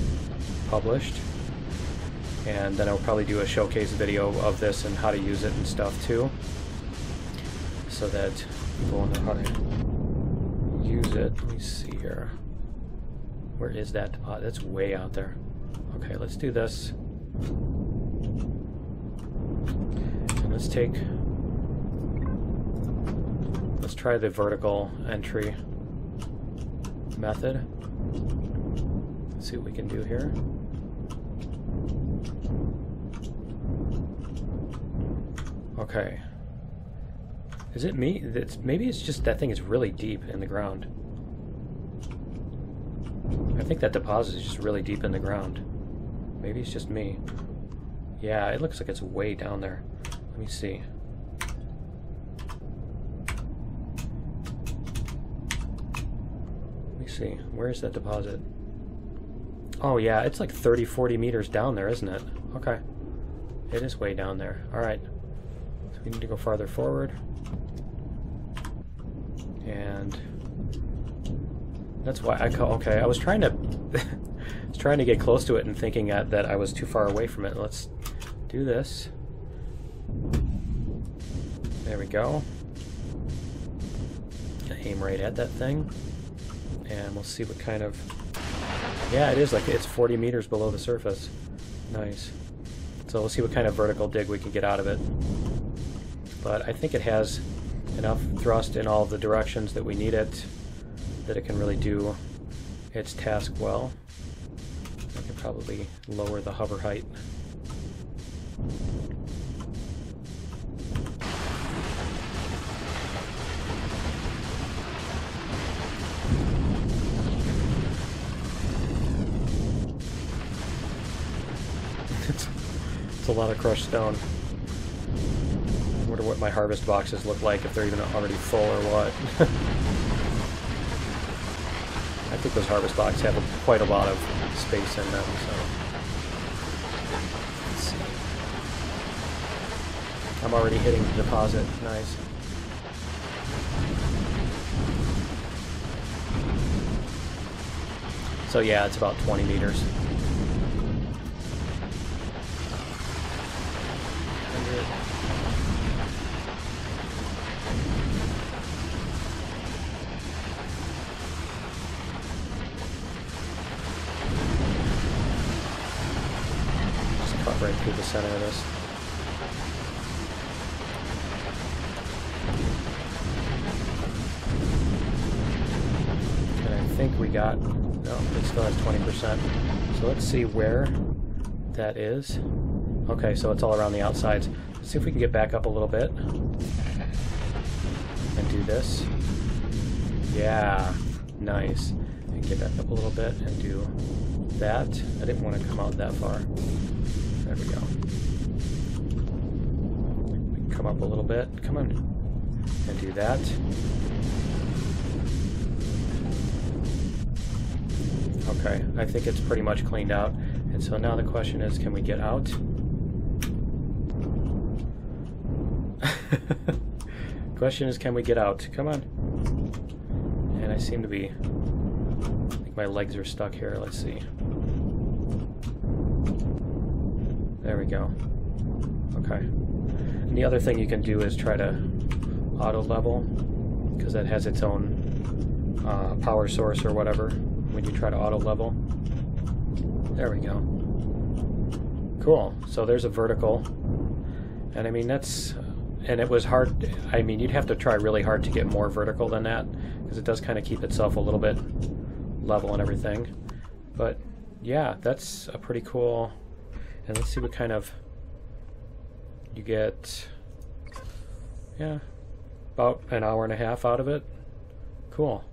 Speaker 1: published. And then I'll probably do a showcase video of this and how to use it and stuff too, so that people know how to use it. Let me see here. Where is that? Oh, that's way out there. Okay, let's do this. And let's try the vertical entry method. Let's see what we can do here. Okay. Is it me? Maybe it's just that thing is really deep in the ground. I think that deposit is just really deep in the ground. Maybe it's just me. Yeah, it looks like it's way down there. Let me see. Let me see. Where is that deposit? Oh yeah, it's like 30, 40 meters down there, isn't it? Okay. It is way down there. Alright. So we need to go farther forward. And that's why I call, okay, I was trying to get close to it and thinking that I was too far away from it. Let's do this. There we go. Aim right at that thing. And we'll see what kind of... Yeah, it is like it's 40 meters below the surface. Nice. So we'll see what kind of vertical dig we can get out of it. But I think it has enough thrust in all of the directions that we need it, that it can really do its task well. I can probably lower the hover height a lot of crushed stone. I wonder what my harvest boxes look like, if they're even already full or what. I think those harvest boxes have quite a lot of space in them, so... Let's see. I'm already hitting the deposit. Nice. So yeah, it's about 20 meters. 100. Just cut right through the center of this. And I think we got... No, it still has 20%. So let's see where that is. Okay, so it's all around the outsides. Let's see if we can get back up a little bit. And do this. Yeah, nice. And get back up a little bit and do that. I didn't want to come out that far. There we go. We can come up a little bit. Come on. And do that. Okay, I think it's pretty much cleaned out. And so now the question is, can we get out? Question is, can we get out? Come on. And I seem to be... I think my legs are stuck here. Let's see. There we go. Okay. And the other thing you can do is try to auto level, because that has its own power source or whatever. When you try to auto level. There we go. Cool. So there's a vertical. And I mean, that's... And it was hard... I mean, you'd have to try really hard to get more vertical than that, because it does kind of keep itself a little bit level and everything. But, yeah, that's a pretty cool... And let's see what kind of... You get... Yeah, about an hour and a half out of it. Cool.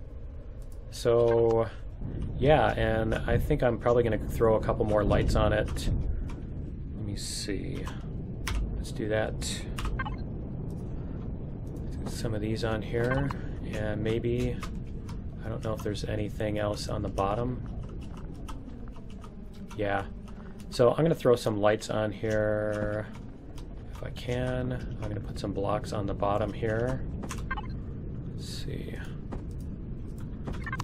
Speaker 1: So... Yeah, and I think I'm probably going to throw a couple more lights on it. Let me see. Let's do that. Do some of these on here, and maybe, I don't know if there's anything else on the bottom. Yeah. So I'm going to throw some lights on here if I can. I'm going to put some blocks on the bottom here. Let's see.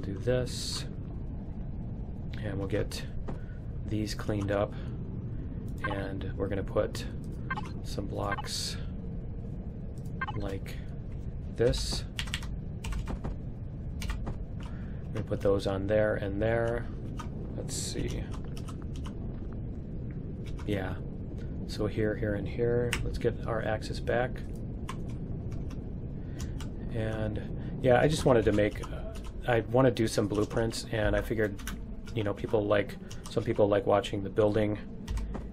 Speaker 1: Do this. And we'll get these cleaned up, and we're going to put some blocks like this. We're going to put those on there and there. Let's see. Yeah. So here, here, and here. Let's get our axis back. And yeah, I just wanted to make... I want to do some blueprints, and I figured... You know, some people like watching the building,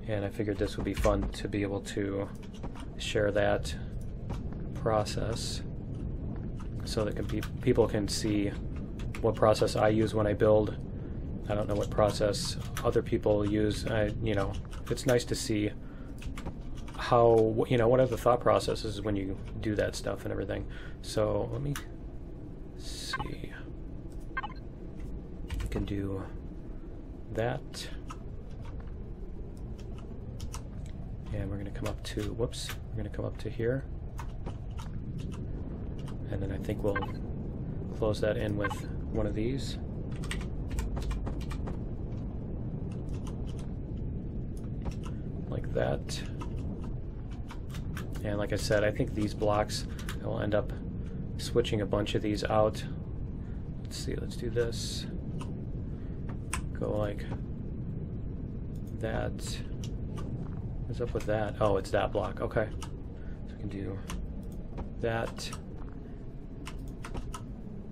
Speaker 1: and I figured this would be fun to be able to share that process so that people can see what process I use when I build. I don't know what process other people use. You know, it's nice to see how, you know, what are the thought processes when you do that stuff and everything. So let me see. I can do that, and we're going to come up to, whoops, we're going to come up to here, and then I think we'll close that in with one of these. Like that. And like I said, I think these blocks, I will end up switching a bunch of these out. Let's see, let's do this. Go like that. What's up with that? Oh, it's that block. Okay. So we can do that,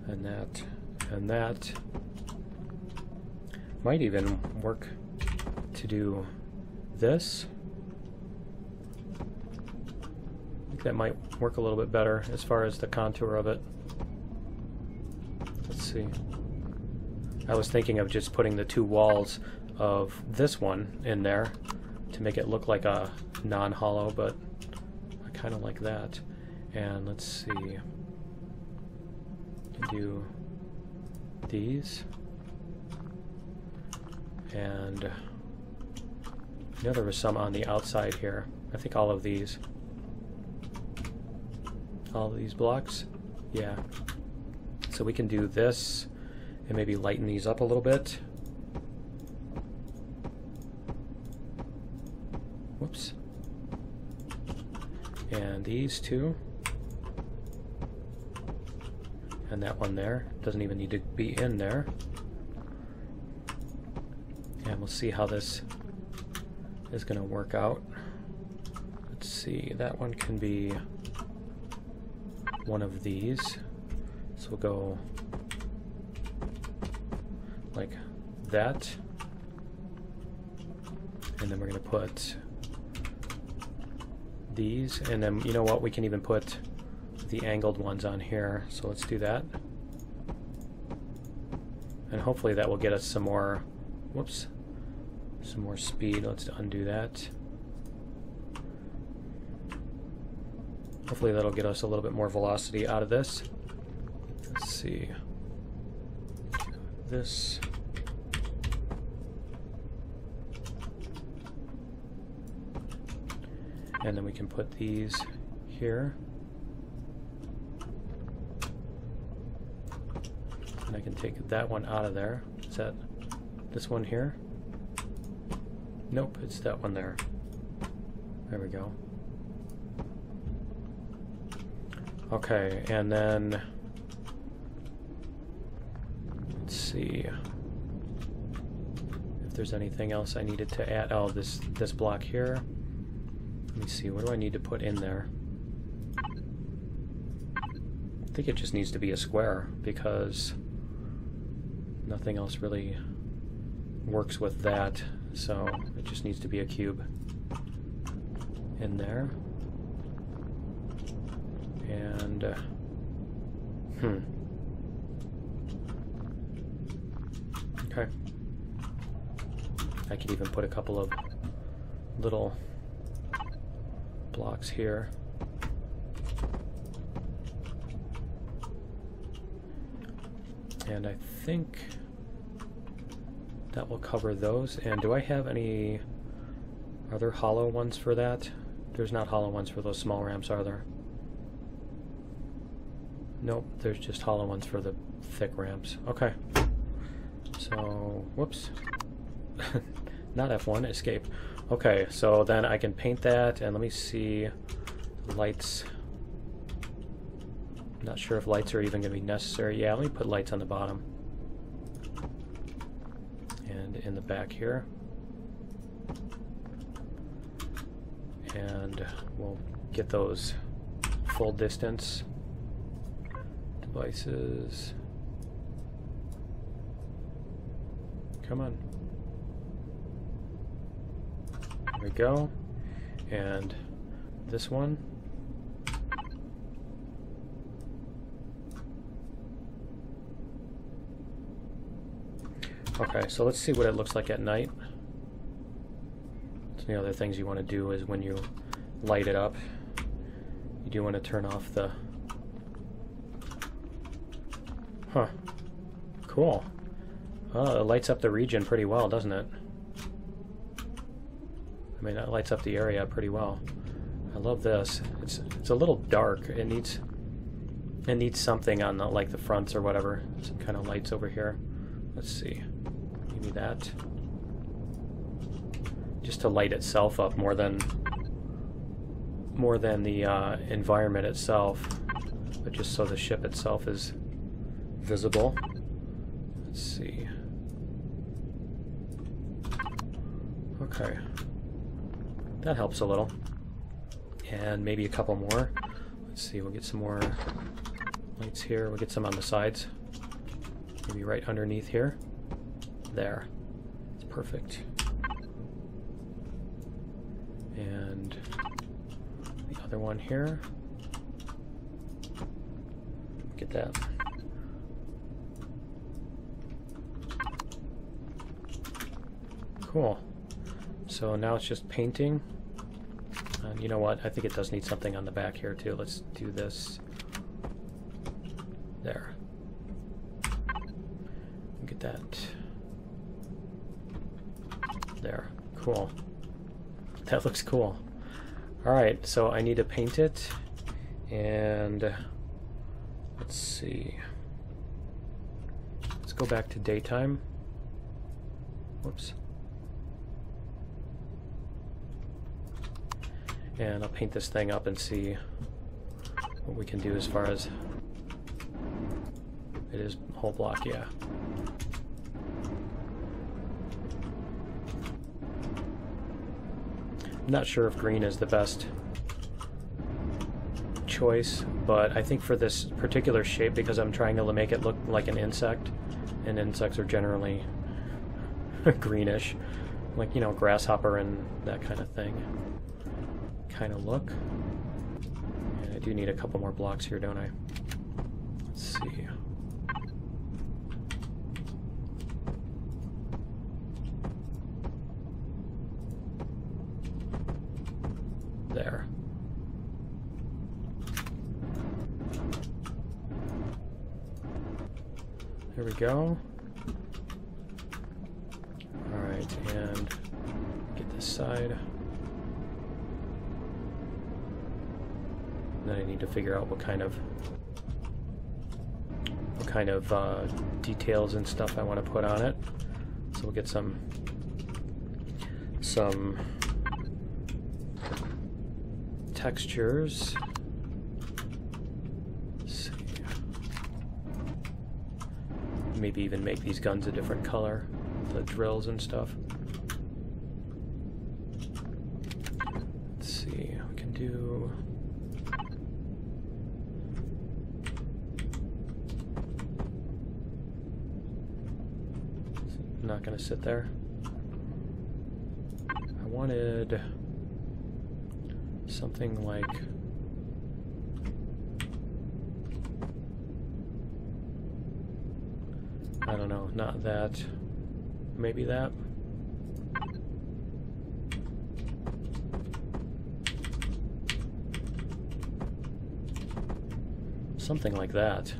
Speaker 1: and that, and that. Might even work to do this. I think that might work a little bit better as far as the contour of it. Let's see. I was thinking of just putting the two walls of this one in there to make it look like a non-hollow, but I kind of like that. And let's see, do these, and you know there was some on the outside here. I think all of these blocks, yeah. So we can do this and maybe lighten these up a little bit. Whoops. And these two. And that one there doesn't even need to be in there. And we'll see how this is going to work out. Let's see, that one can be one of these. So we'll go like that. And then we're going to put these, and then you know what, we can even put the angled ones on here, so let's do that. And hopefully that will get us some more, whoops, some more speed. Let's undo that. Hopefully that'll get us a little bit more velocity out of this. Let's see, this. And then we can put these here. And I can take that one out of there. Is that this one here? Nope, it's that one there. There we go. Okay, and then let's see if there's anything else I needed to add. Oh, this block here. Let me see, what do I need to put in there? I think it just needs to be a square because nothing else really works with that, so it just needs to be a cube in there. And okay, I could even put a couple of little blocks here. And I think that will cover those. And do I have any other hollow ones for that? There's not hollow ones for those small ramps, are there? Nope, there's just hollow ones for the thick ramps. Okay. So, whoops. Not F1, escape. Okay, so then I can paint that, and let me see lights. I'm not sure if lights are even going to be necessary. Yeah, let me put lights on the bottom. And in the back here. And we'll get those full distance devices. Come on. There we go. And this one. Okay, so let's see what it looks like at night. So the other things you want to do is when you light it up, you do want to turn off the... Huh. Cool. Oh, it lights up the region pretty well, doesn't it? I mean, that lights up the area pretty well. I love this. It's a little dark. It needs something on the, like the fronts or whatever. Some kind of lights over here. Let's see. Maybe that. Just to light itself up more than the environment itself, but just so the ship itself is visible. Let's see. Okay. That helps a little. And maybe a couple more. Let's see, we'll get some more lights here. We'll get some on the sides. Maybe right underneath here. There. It's perfect. And the other one here. Get that. Cool. So now it's just painting. you know what? I think it does need something on the back here too. Let's do this. There. Get that. There. Cool. That looks cool. Alright, so I need to paint it. And let's see. Let's go back to daytime. Whoops. And I'll paint this thing up and see what we can do as far as it is whole block, yeah. I'm not sure if green is the best choice, but I think for this particular shape, because I'm trying to make it look like an insect, and insects are generally greenish, like, you know, grasshopper and that kind of thing. Kind of look. And I do need a couple more blocks here, don't I? Let's see. There. There we go. Alright, and get this side. And then I need to figure out what kind of details and stuff I want to put on it. So we'll get some textures. Let's see. Maybe even make these guns a different color, the drills and stuff. Let's see, we can do... Not gonna sit there. I wanted something like I don't know, not that, maybe that. Something like that.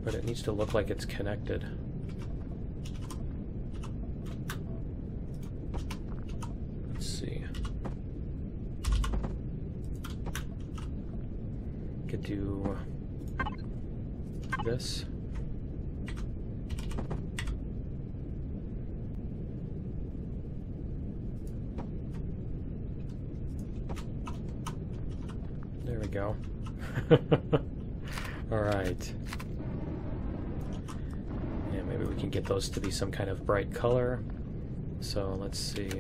Speaker 1: But it needs to look like it's connected. Could do this. There we go. All right. Yeah, maybe we can get those to be some kind of bright color. So let's see.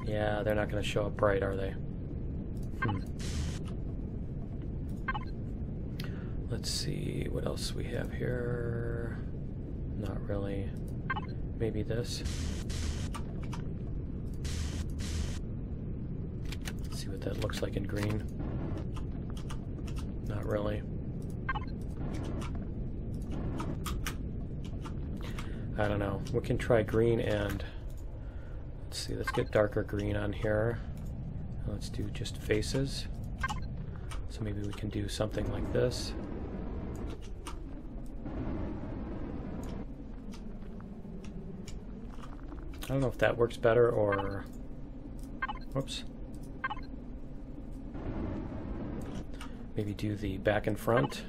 Speaker 1: Yeah, they're not going to show up bright, are they? Let's see what else we have here. Not really. Maybe this. Let's see what that looks like in green. Not really. I don't know. We can try green and... Let's see, let's get darker green on here. Let's do just faces. So maybe we can do something like this. I don't know if that works better or... Whoops. Maybe do the back and front.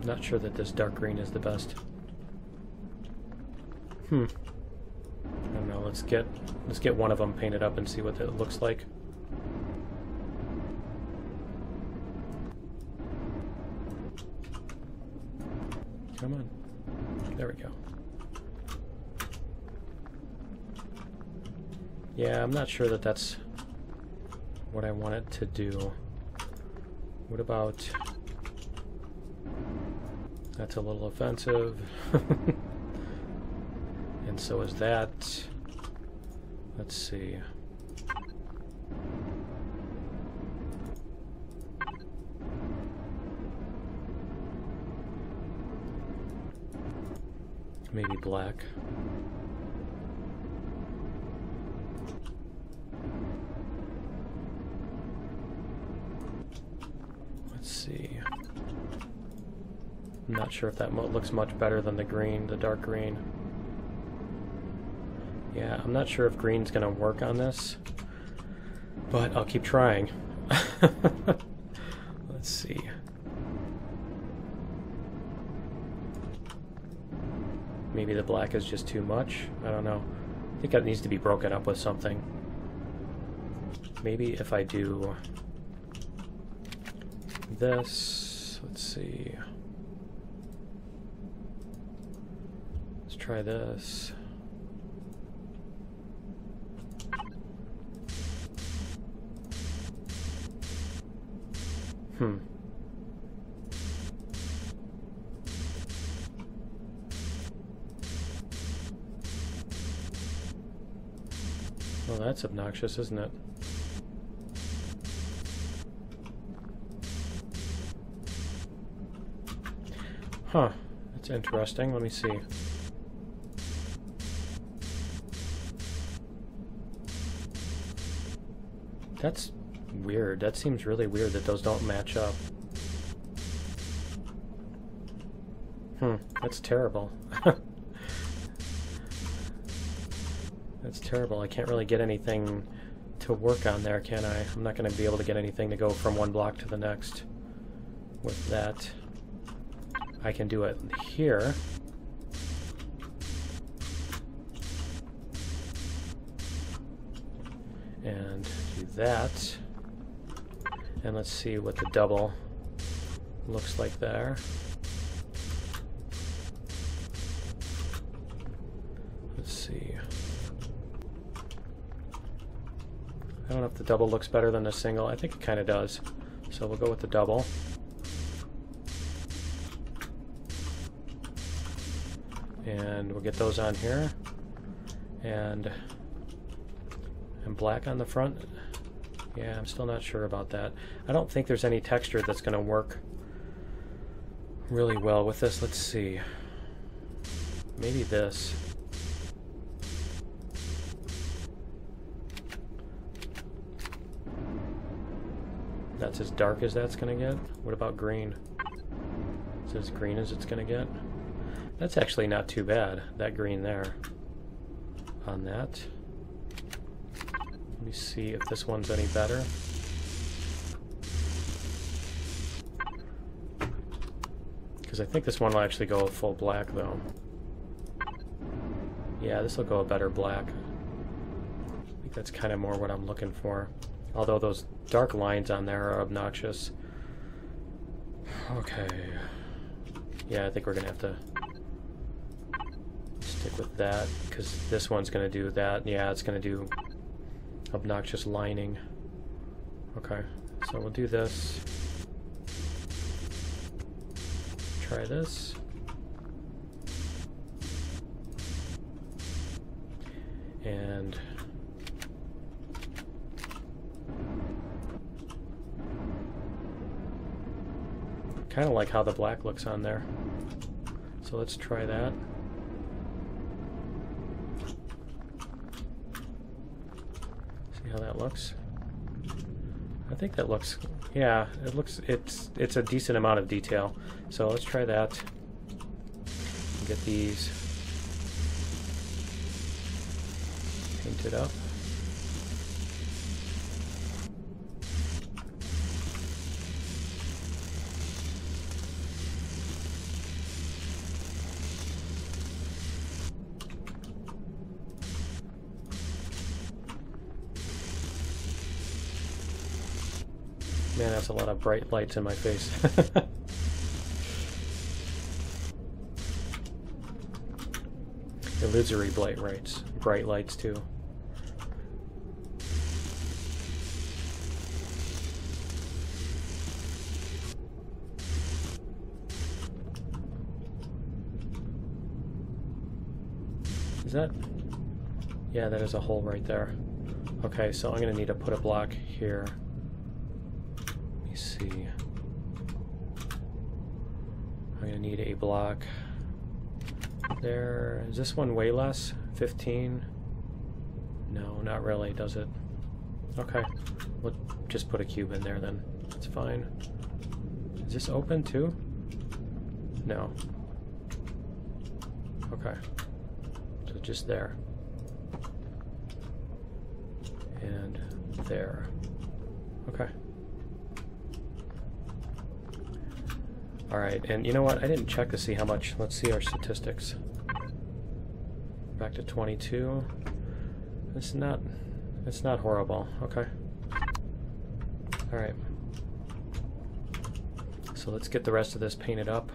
Speaker 1: Not sure that this dark green is the best. I don't know. Let's get one of them painted up and see what it looks like. Come on. There we go. Yeah, I'm not sure that that's what I want it to do. What about... That's a little offensive. And so is that. Let's see. Maybe black. Let's see. I'm not sure if that looks much better than the green, the dark green. Yeah, I'm not sure if green's gonna work on this, but I'll keep trying. Let's see. Maybe the black is just too much. I don't know. I think it needs to be broken up with something. Maybe if I do this, let's see. Let's try this. Well, that's obnoxious, isn't it? Huh. That's interesting. Let me see. That's weird. That seems really weird that those don't match up. That's terrible. That's terrible. I can't really get anything to work on there, can I? I'm not going to be able to get anything to go from one block to the next with that. I can do it here. And do that. And let's see what the double looks like there. Let's see. I don't know if the double looks better than the single. I think it kind of does. So we'll go with the double. And we'll get those on here. And black on the front. Yeah, I'm still not sure about that. I don't think there's any texture that's going to work really well with this. Let's see. Maybe this. That's as dark as that's going to get. What about green? Is it as green as it's going to get? That's actually not too bad, that green there. On that. Let me see if this one's any better. Because I think this one will actually go full black, though. Yeah, this will go a better black. I think that's kind of more what I'm looking for. Although those dark lines on there are obnoxious. Okay. Yeah, I think we're going to have to stick with that, because this one's going to do that. Yeah, it's going to do obnoxious lining. Okay, so we'll do this. Try this. And kind of like how the black looks on there. So let's try that. See how that looks. I think that looks, yeah, it looks, it's a decent amount of detail. So let's try that. Get these painted up. Man, that's a lot of bright lights in my face. Illusory bright lights too. Is that? Yeah, that is a hole right there. Okay, so I'm going to need to put a block here. Let me see. I'm going to need a block there. Is this one way less? 15? No, not really, does it? Okay, we'll just put a cube in there then. That's fine. Is this open too? No. Okay. So just there. And there. Okay. Alright, and you know what? I didn't check to see how much. Let's see our statistics. Back to 22. It's not horrible. Okay. Alright. So let's get the rest of this painted up.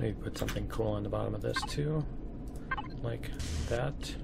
Speaker 1: Maybe put something cool on the bottom of this too, like that.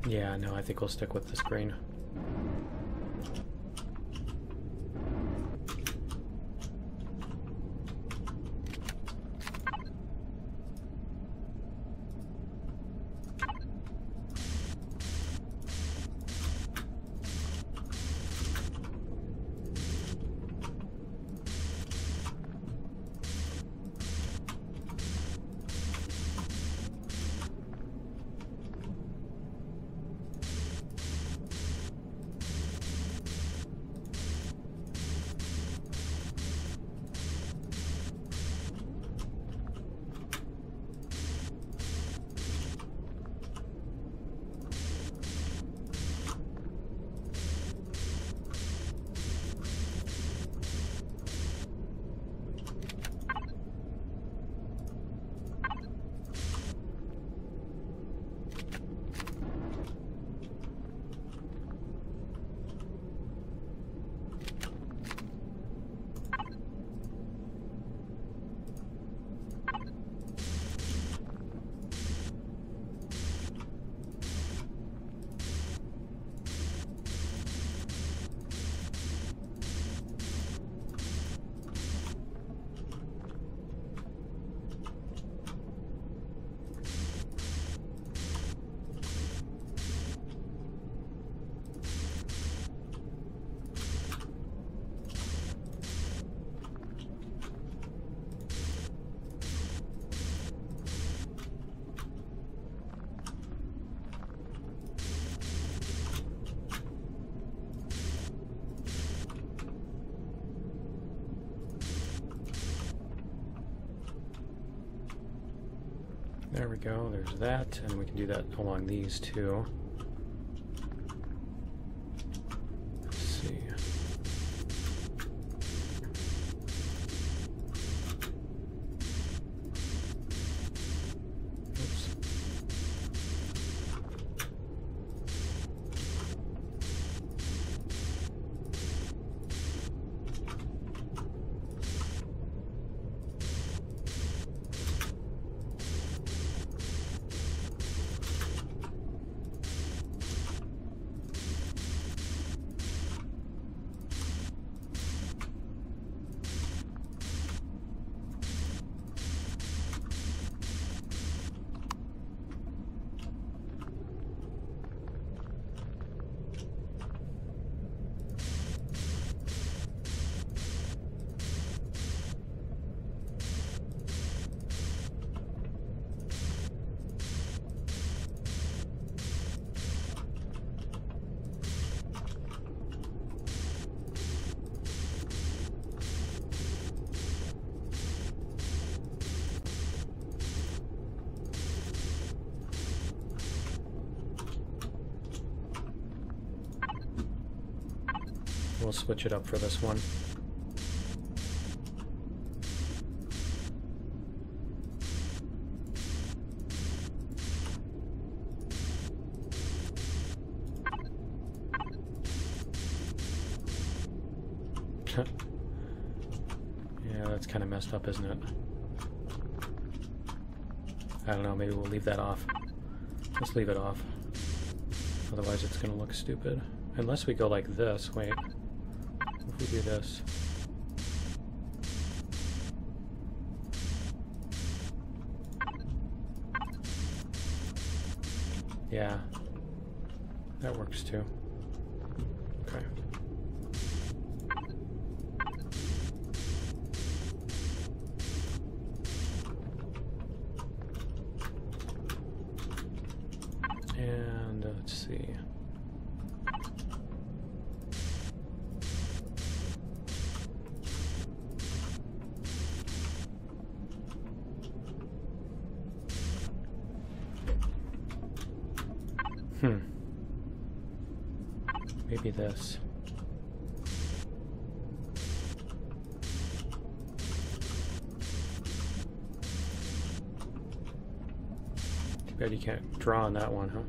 Speaker 1: Yeah, no, I think we'll stick with this green. There we go, there's that, and we can do that along these too. Let's see. Oops. We'll switch it up for this one. Yeah, that's kind of messed up, isn't it? I don't know, maybe we'll leave that off. Let's leave it off. Otherwise it's going to look stupid. Unless we go like this, wait. If we do this. Yeah, that works too. Okay. And let's see. Maybe this. Too bad you can't draw on that one, huh?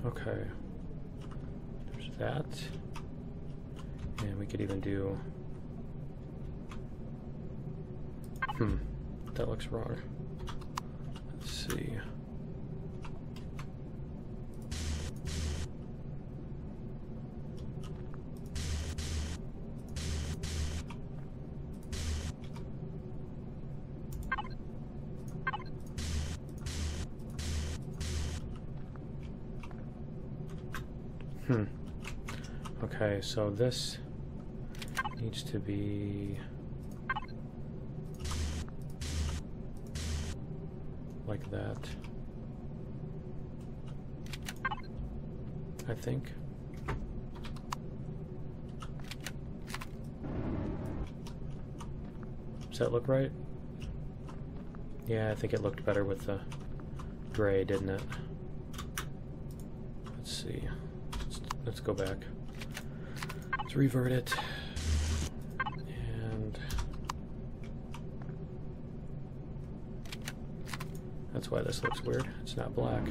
Speaker 1: Okay. There's that. And we could even do... That looks wrong. Let's see. Okay, so this needs to be like that, I think. Does that look right? Yeah, I think it looked better with the gray, didn't it? Let's see. Let's go back. Let's revert it. And that's why this looks weird. It's not black.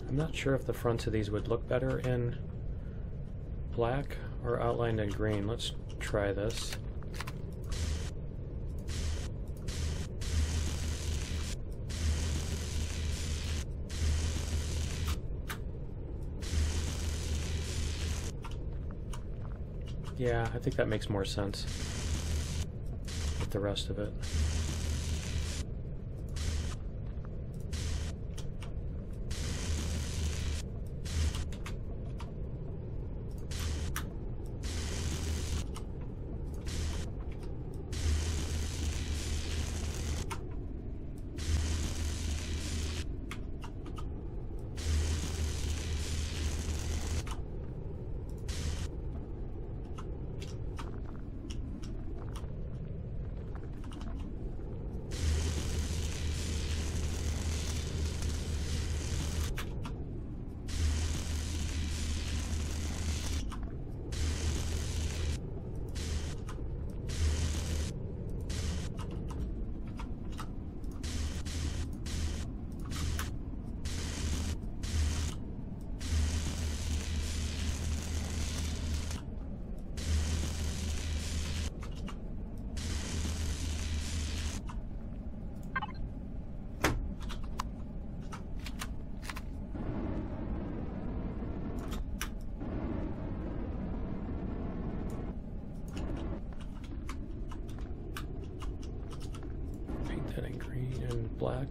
Speaker 1: I'm not sure if the fronts of these would look better in black or outlined in green. Let's try this. Yeah, I think that makes more sense with the rest of it. That in green and black.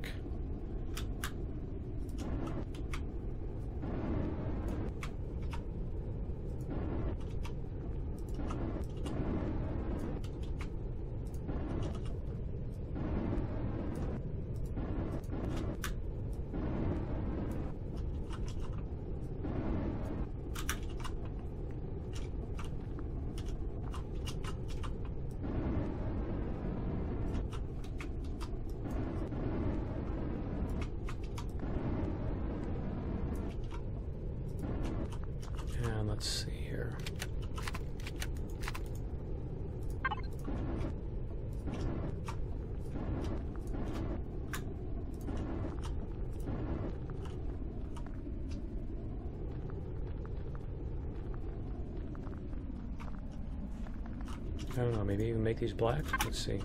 Speaker 1: And let's see here. I don't know, maybe even make these black? Let's see.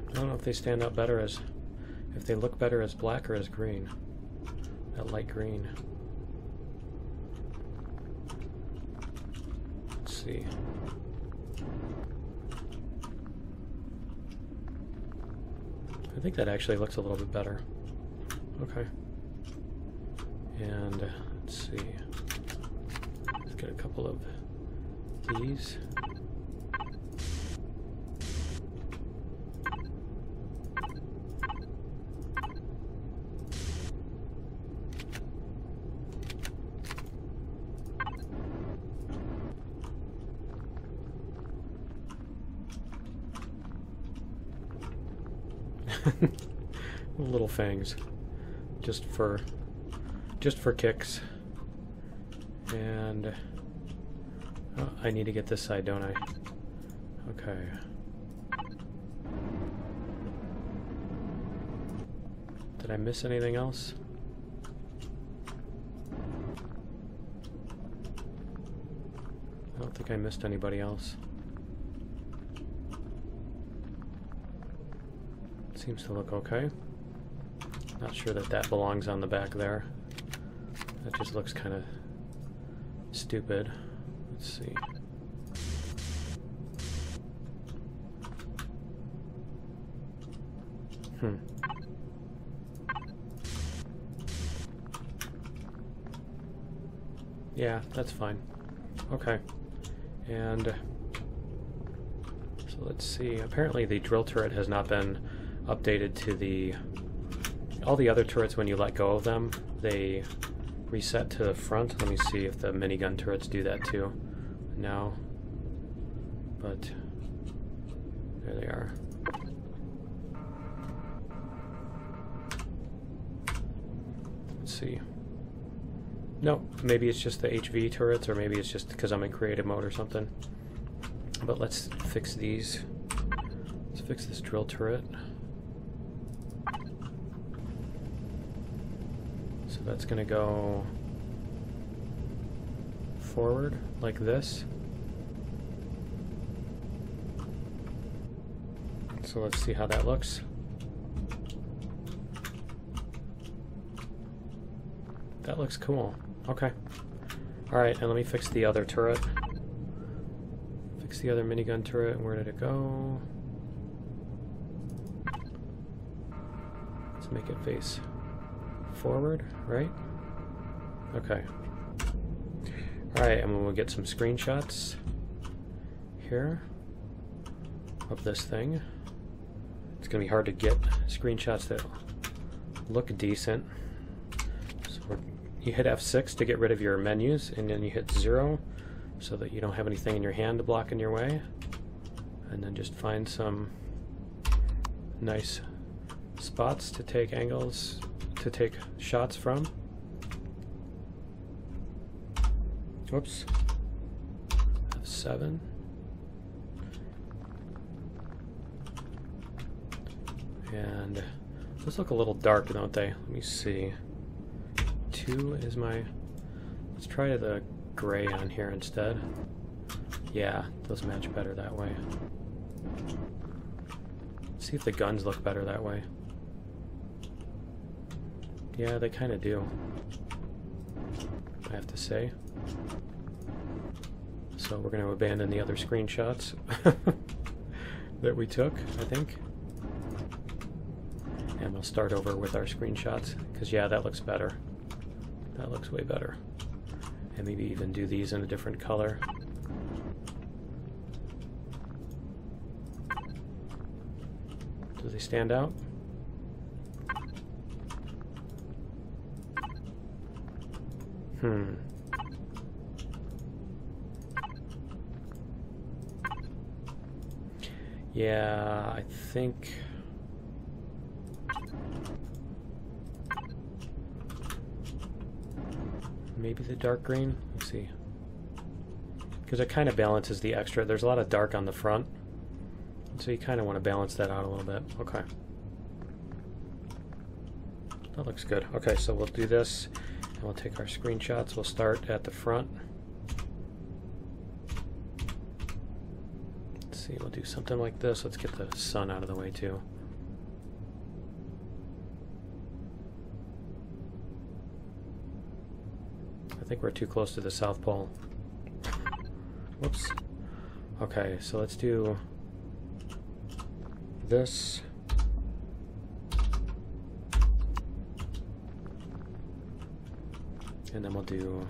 Speaker 1: I don't know if they stand out better as, if they look better as black or as green. That light green. Let's see. I think that actually looks a little bit better. Okay. And let's see. Let's get a couple of these. Little fangs, just for kicks. And oh, I need to get this side, don't I? Okay. Did I miss anything else? I don't think I missed anybody else. Seems to look okay. Not sure that that belongs on the back there. That just looks kind of stupid. Let's see. Yeah, that's fine. Okay. And so let's see. Apparently the drill turret has not been updated to the... All the other turrets, when you let go of them, they reset to the front. Let me see if the minigun turrets do that too. No. But there they are. Let's see. No, maybe it's just the HV turrets, or maybe it's just because I'm in creative mode or something. But let's fix these. Let's fix this drill turret. So that's going to go forward like this. So let's see how that looks. That looks cool. Okay. Alright, and let me fix the other turret. Fix the other minigun turret. Where did it go? Let's make it face forward, right? Okay. Alright, and we'll get some screenshots here of this thing. It's going to be hard to get screenshots that look decent. So you hit F6 to get rid of your menus, and then you hit 0 so that you don't have anything in your hand to block in your way. And then just find some nice spots to take angles, to take shots from. Whoops. F7. And those look a little dark, don't they? Let me see. 2 is my... Let's try the gray on here instead. Yeah, those match better that way. Let's see if the guns look better that way. Yeah, they kind of do, I have to say. So we're going to abandon the other screenshots that we took, I think. And we'll start over with our screenshots, because yeah, that looks better. That looks way better. And maybe even do these in a different color. Do they stand out? Yeah, I think... maybe the dark green? Let's see. Because it kind of balances the extra. There's a lot of dark on the front, so you kind of want to balance that out a little bit. Okay. That looks good. Okay, so we'll do this, and we'll take our screenshots. We'll start at the front. Let's see, we'll do something like this. Let's get the sun out of the way too. I think we're too close to the South Pole. Whoops. Okay, so let's do this. And then we'll do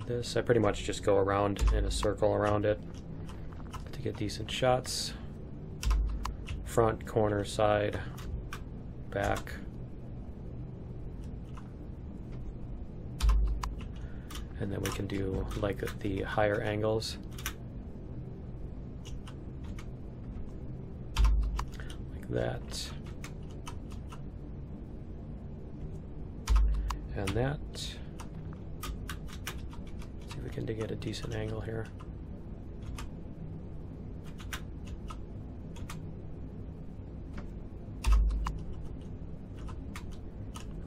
Speaker 1: this. I pretty much just go around in a circle around it to get decent shots. Front, corner, side, back. And then we can do like the higher angles. Like like that. And that. See if we can get a decent angle here.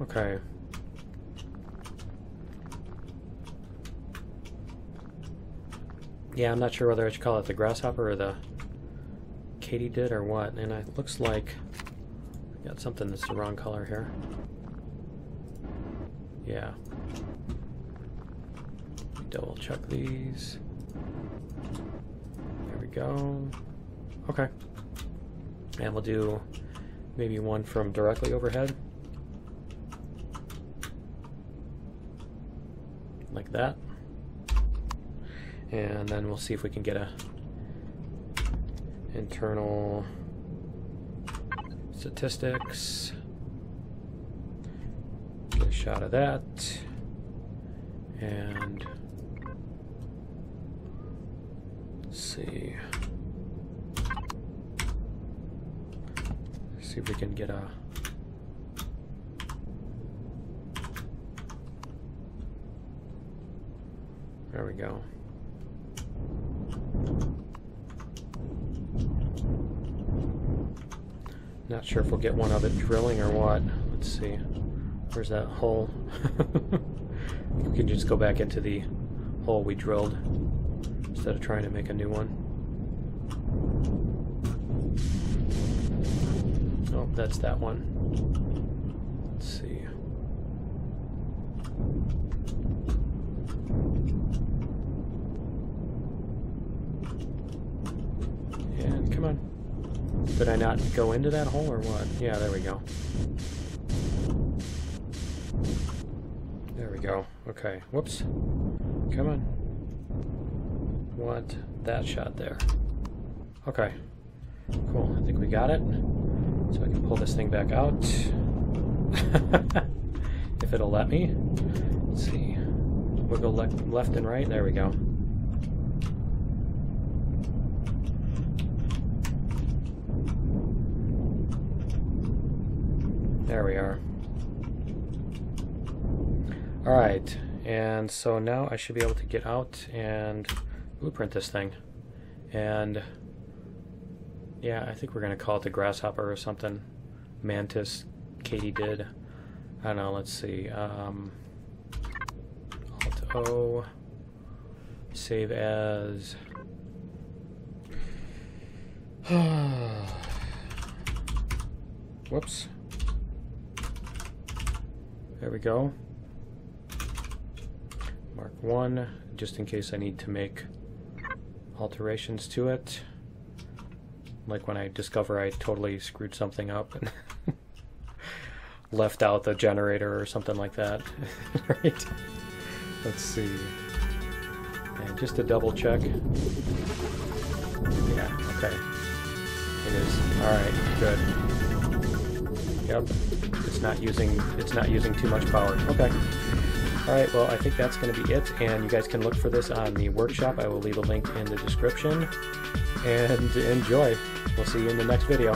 Speaker 1: Okay. Yeah, I'm not sure whether I should call it the grasshopper or the Katydid or what, and it looks like I got something that's the wrong color here. Yeah. Double check these. There we go. Okay. And we'll do maybe one from directly overhead. Like that. And then we'll see if we can get a internal statistics. Get a shot of that. And let's see. See if we can get a there we go. Not sure if we'll get one of it drilling or what. Let's see. Where's that hole? We can just go back into the hole we drilled instead of trying to make a new one. Oh, that's that one. Let's see. And come on. Did I not go into that hole or what? Yeah, there we go. There we go. Okay. Whoops. Come on. Want that shot there. Okay. Cool. I think we got it. So I can pull this thing back out. If it'll let me. Let's see. Wiggle left and right. There we go. There we are. Alright, and so now I should be able to get out and blueprint this thing. And yeah, I think we're going to call it the grasshopper or something. Mantis, Katydid. I don't know, let's see. Alt-O. Save as. Whoops. There we go. Mark 1, just in case I need to make alterations to it. Like when I discover I totally screwed something up and left out the generator or something like that. Right? Let's see. And just to double check. Yeah, okay. It is. Alright, good. Yep. It's not using too much power. Okay. Alright, well I think that's going to be it, and you guys can look for this on the workshop. I will leave a link in the description. And enjoy. We'll see you in the next video.